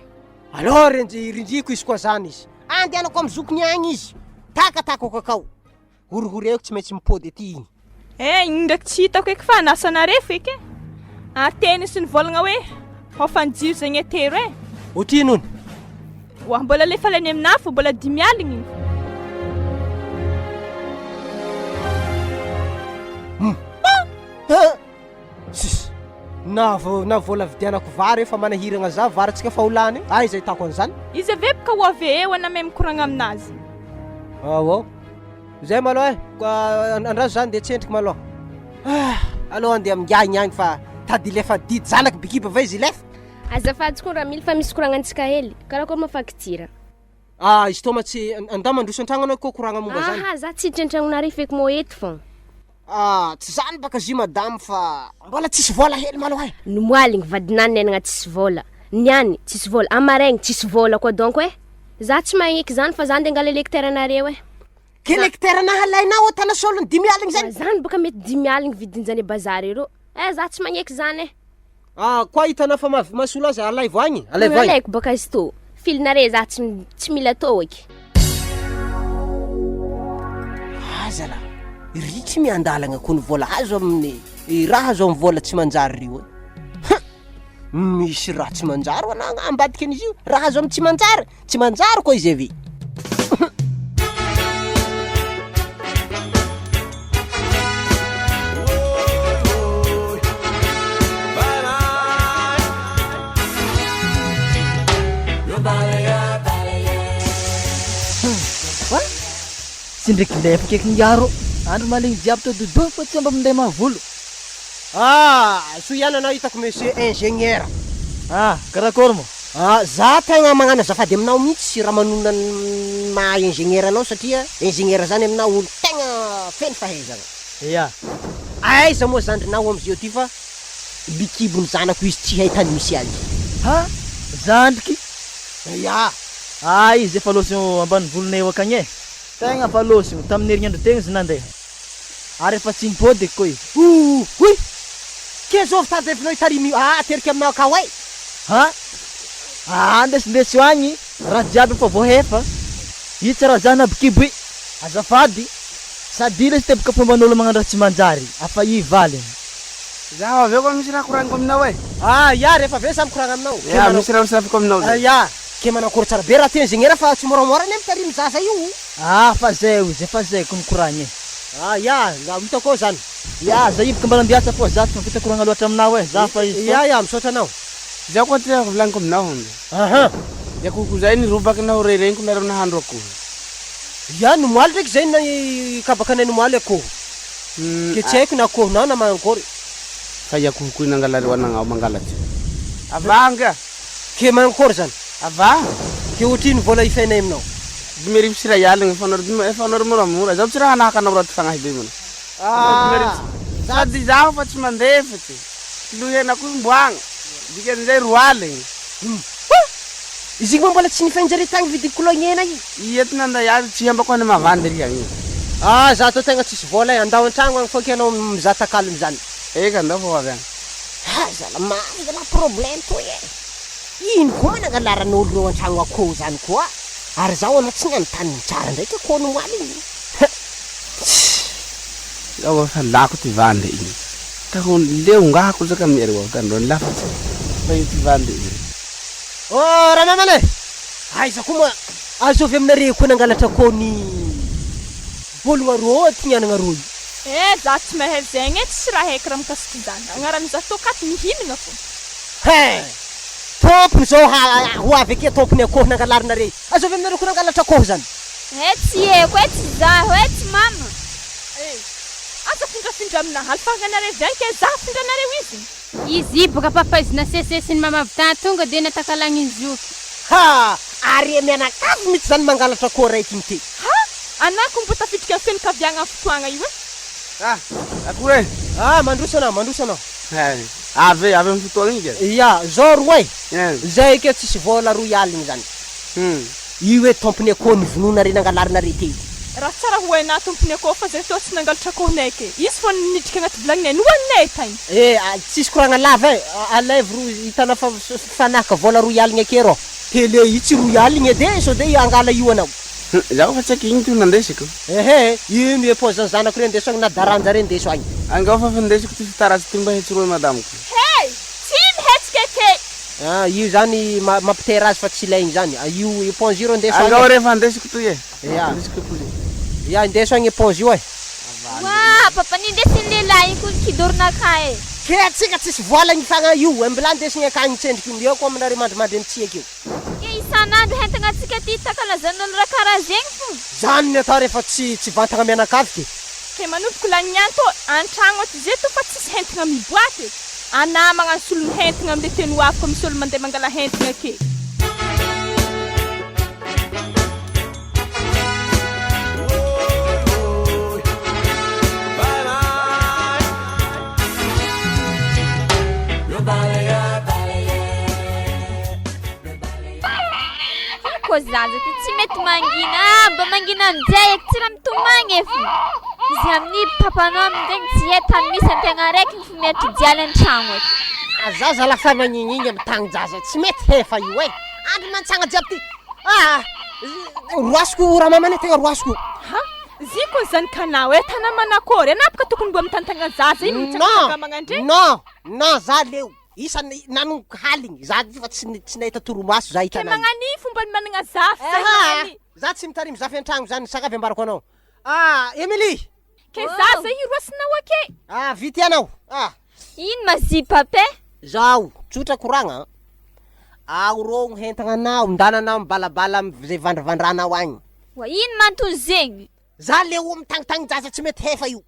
Alors rindriko izy koa zany izy. Andehanako amin'ny zokony agny izy. Takatako kakao. Horohoreko tsy maintsy mipody aty igny. Igny ndraiky tsy hitako eky fa nasanare feky e. Ateny sy nivolagna hoe hofanjiro zegny etero e. Otrino ony? Wa mbola le falany aminafo mbola 5 aligny igny. Na vola vidianako vary efa manahiragna za varantsika fa olany. Izay tako an'izany. Izy ave baka ho avy eo aname mikoragna aminazy. Zay malôha andraso zany de tsentriky malôha. Alô andeha amin'gagny agny fa tady lefa didy zanaky bikiba va izy lefa. Azafady koa raha mila fa misy koragnantsika hely. Karakory mafakitira. Izy toma tsy andao mandroso an-tragno anao koa koragna momba zany. Za tsy hiditra an-tragnonareo feky mo eto fô. Tsy zany baka zy madame fa mbola tsisy vola hely malôha. Nomoaligny vadinany nenagna tsisy vola. Niany tsisy vola, amaregny tsisy vola koa donc e. Za tsy magneky zany fa za nde angala lekteranareo e. Ke lekterana halainao tana solony 5 aligny zany. Zany baka mety 5 aligny vidin'izany bazary ero. Za tsy magneky zany e. Koa hitana fa masolo azy alay voagny. Alaiko baka izy to. Filinare za tsy mila tô eky. Zala. Ry tsy miandalagna koa ny vola hazo amin'ny raha zao amin'ny vola tsy manjary rio. Misy raha tsy manjary anao ambadika an'izy io. Raha zao amin'ny tsy manjary koa izy avy. Tsy ndraiky lefaka eky niaro. Andro maligny jiaby to dodo fa tsy mba minday mavolo. So ihany anao hitako monsieur ingénieur. Karakory mo? Za tegna magnano azafady aminao mihitsy raha manona maha ingénieur anao satria ingénieur zany aminao olo tegna feno fahaizana. Ya. Aiza moa zandrinao am'zio ty fa bikibony zanako izy tsy hay tany misy azy. Zandriky? Ya. Izy efa losigno ambany volonay eo akagny e. Tegna fa losigno tamin'ny herignandro tegna izy nandeha. Ary efa tsy nipody koa izy. Huy! Ke zovy tadevinao itarimy ateriky aminao akao ay. Andesindesy agny raha jiaby efa voahefa. Io tsara zana bikibo i. Azafady. Sady le tebaka fomban'olo magnano raha tsy manjary. Afa i valiny. Zaho aveo koa misy raha koragniko aminao e. Ya rehefa aveo samy koragna aminao. Misy raha misarafiko aminao. Ya. Ke manakory tsara be raha ty ingénieur fa tsy moramora ny mitarimy zaza io. Fa zay izy efa zay koa mikoragny e. Ya, hita koa zany. Ya, za ibika mba nambiasa fô za tsy mavita koragna loatra aminao e. Za fa izy. Ya, misaotra anao. Zaho koa tia volagniko aminao honde. Ya koko zay nirobaky nao rereniko miaro nahandro akoho. Ya nomoaly ndraiky zay na kabaka anay nomoaly akoho. Ke tsy haiko na akohonao na mankory. Fa i akoho koa nangalareo anagnao mangalatsy. Avanga. Ke mankory zany. Ava. Ke otrino vola ifainay aminao. 2000 sira yaligny efa moramora. Zaho tsy raha nahakanao raha tfagnahy be mana. Sady zaho fa tsy mandefatsy. Lohenako imboagna. Dikan'izay 2 aligny. Izy igny mbola tsy nifainjare tagny vidy kolognyena io. Iety nanday azy tsy hambako any mavandy ry agny. Za to tegna tsisy vola andao an-tragno agny foky anao mizata kalmy zany. Eka andao fa avy agny. Zala mangana problème to e. Ino koa nangalaran'olo reo an-tragno akoho zany koa. Ary zaho anao tsy nanontany tsara ndraiky akoho nomoaly igny. Zaho fa lako ty vandy igny. Kako leo ngako zaka miery wa tandro lafatsy. Fa io ty vandy igny. Ramamane. Aiza koa ma azo avy aminareo koa nangalatra akoho ny bologna roa ty nianagna roy. Za tsy mahay zegny tsy raha haiko raha mikasiky zany. Agnaran'iza tokaty mihinagna fô. Tompony zao ho avy ake tompony akoho nangalarinareo. Azo avy aminareo koa nangalatra akoho zany. Tsy haiko tsy zaho tsy mama. Asa findrafindra amina alfanganareo zany ke za findranareo izy. Izy baka papaizina sesesiny mamavitana tonga de natakalagny izy io. Ary mianakavy mitsy zany mangalatra akoho raiky igny ty. Anako mbo tafiditra feno kaviagna amin'ny fotoagna io e. Akoho e. Mandroso anao. Avy amin'ny fotoagna igny ke. Ya, zao roy. Zay ke tsisy vola 2 aligny zany. Io hoe tompony akoho nivononareo nangalarinareo ty. Raha tsara ho hainao tompony akao fa zay tô tsy nangalatra akohonay ke. Izy fô nidrika agnaty vilagninay nohaninay tagny. Tsisy koragna lava alèvre hitana fanaka vola roy aligny ake rô. Tele itsy roy aligny ede so de angala io anao. Zaho fa tsy aky igny ty nandesiko. Ino epôzany zanako re ndeso agny na daranjare ndeso agny. Angao fa ndesiko ty fitaratsy ty mba hetseroy madamako. Hey! Tsy mihetsika ke! Io zany mampitera azy fa tsy ilaigny zany. Io éponge io ndeso agny. Angao rehefa ndesiko ty e. Ndesiko ty. Ndeso agny éponge io e. Wa, papa nindesin lehilahy iny koa kidorona e. Ke atsika tsisy vola gny fagna io, mbila ndesigny akagny tsendriky io ko aminare mandrimandry amitsika io. Ke isan'andro hentagna atsika ty takalazan'olo raha karaha zegny fo. Zany ny atao rehefa tsy vantagna mianakavy ke. Ke manomboka lagny to antragno aty zay to fa tsisy hentagna miboaty. Ana magnano solo hentagna amle teny hoaviko misy olo mandeha mangala hentagna ke. Ko zaza ty tsy mety mangina, mba mangina aminjay eky tsy raha mitomagny e fo. Izy amin'ny papanao amin'izegny tsy hay tany misy an-tegna raiky fo mety dialy an-tragno eky. Zaza lafa magninigny amy tagny zaza tsy mety hefa io e. Andro mantsagna jiaby ty. Roasiko ramamane tegna roasiko. Ziko zany kanao e tana manakôry anapaka tokony mbo mitantagna zaza iny mitsaka magnandre. Non, za leo. Isany nanong haligny za fa tsy nahita toromaso za Ke hitanay. magnani fomba managna zafy zany. Za tsy mitarimy zafy an-tragno zany sakavy ambarako anao. Emily. Ke zaza io roasinao ake. Vity anao. Ino mazipa pe? Zao, tsotra koragna. Aorogno hentagna anao, ndananao mibalabala zay vandravandranao agny. Wa ino mantony zegny? Za leo mitangitagny zaza tsy mety hefa io.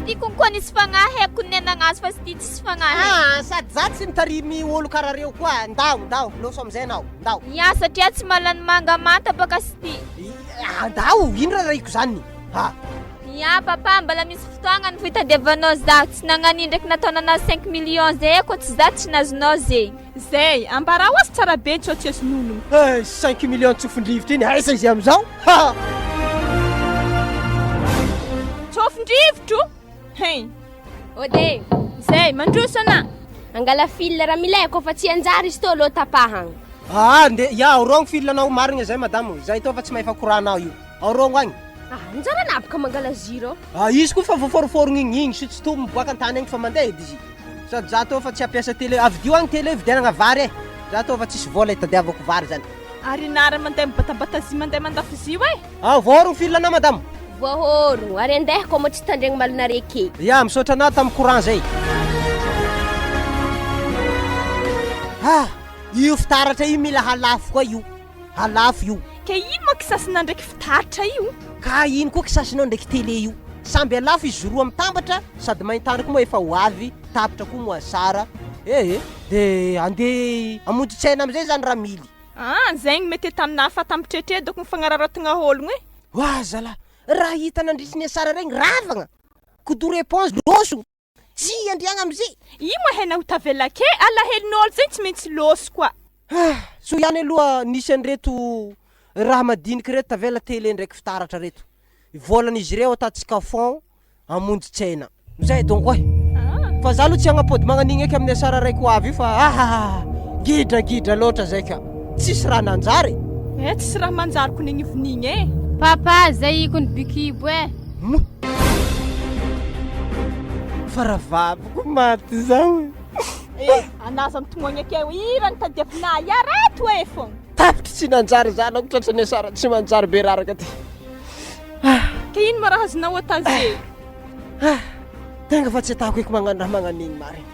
Ty konkoa nisy fagnahy haiko nenagnazy fa sy tsisy fagnahy. Sady za tsy mitarimy olo karaha reo koa. Ndao, loso amizay anao. Ndao. Ya satria tsy malany manga mata baka sy ty. Ndao, ino raha raiko zany? Ya papa mbala misy fotoagna ny fitadiavanao za tsy nagnani ndraiky nataonanao 5 millions zay ko tsy za tsy nazonao zegny. Zay, ambara oasy tsara be tsao tsy azo nono. 5 millions tsofindrivotry iny aiza izy amizao? Tsofindrivotro? Hey. Ode. Zay, mandroso ana. Angala fil raha milaiko fa tsy anjary izy tô lo tapahagna. Orogno fil anao marigna zay madamo. Zay tô fa tsy mahefa koranao io. Orogno agny. Anjara napaka mangala zero. Izy koa fa voaforoforogno igny sy tsy tô miboaka an-tany agny fa mandeha edy izy. Sady za tô fa tsy ampiasa télé. Avidio agny télé vidianagna vary e. Za tô fa tsisy vola itadiavako vary zany. Ary nara mandeha mibatabatazy mandeha mandafy e. Voarogno fil anao madamo. Voahorogno, ary andeha koa mo tsy tandregny malonare ke. Misaotra anao tamin'ny courant zay. Io fitaratra io mila halafo koa io. Halafo io. Ke ino moa kisasinao ndraiky fitaratra io? Ka ino koa kisasinao ndraiky télé io. Samby halafo izy roa mitambatra sady mahitandra koa moa efa ho avy, tapitra koa moa sara. De andeha amonjy tsaina amizay zany raha mily. Zegny mety taminah fa tampitretre doko mifagnararatagna ologno e. Zala. Raha hita nandrisiny sara regny ravagna. Kodoro éponge loso. Tsy andriagna amizay. Io moa hainao ho tavela ke alahelin'olo zegny tsy maintsy loso koa. So ihany aloha nisy an'ireto raha madiniky reto tavela télé ndraiky fitaratra reto. Volan'izy ireo ataontsika fond amonjy tsaina. Zay donc fa za aloha tsy agnapody magnanigny eky amin'ny sara raiky ho avy io fa gidra loatra zay ka. Tsisy raha nanjary. Tsisy raha manjary ko nigny vonigny e. Papa, zay ikony bikibo e. Faravavako maty zao. Anaza mitomagny ake irany tadiavina iareto e fô. Tapitra tsy nanjary zany ako tratrany sara tsy manjary be raraka ty. Ke ino ma raha azonao atazy? Tenga fa tsy atako eky magnano raha magnanigny marigny.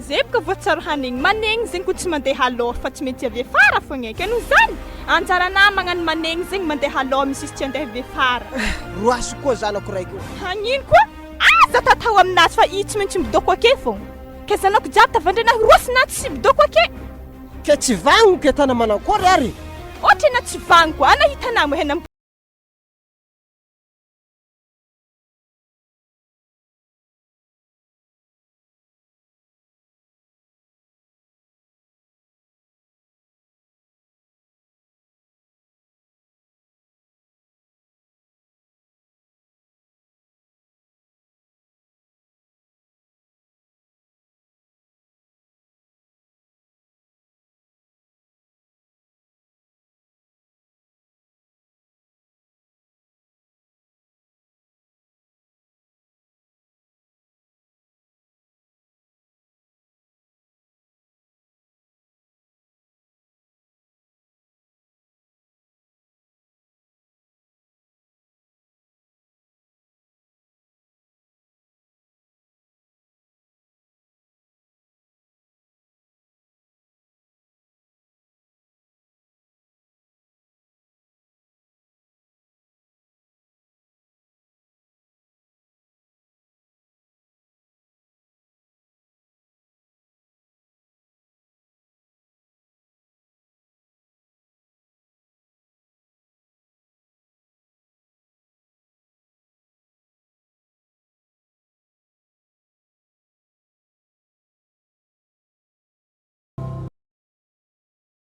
Zay boka voatsaro hanigny manegny zegny ko tsy mandeha aloha fa tsy maintsy avy afara fogna eky ano zany. Anjarana magnano manegny zegny mandeha aloha misy tsy andeha avy afara. Roaso koa zanako raiky io. Hagnino koa? Aza tatao aminazy fa i tsy maintsy midoko ake fogna. Ke zanako jiaby tavandrena roasinazy tsy midoko ake. Ke tsy vagno ke tana manakôry ary. Ohatra na tsy vagno koa ana hitanao hena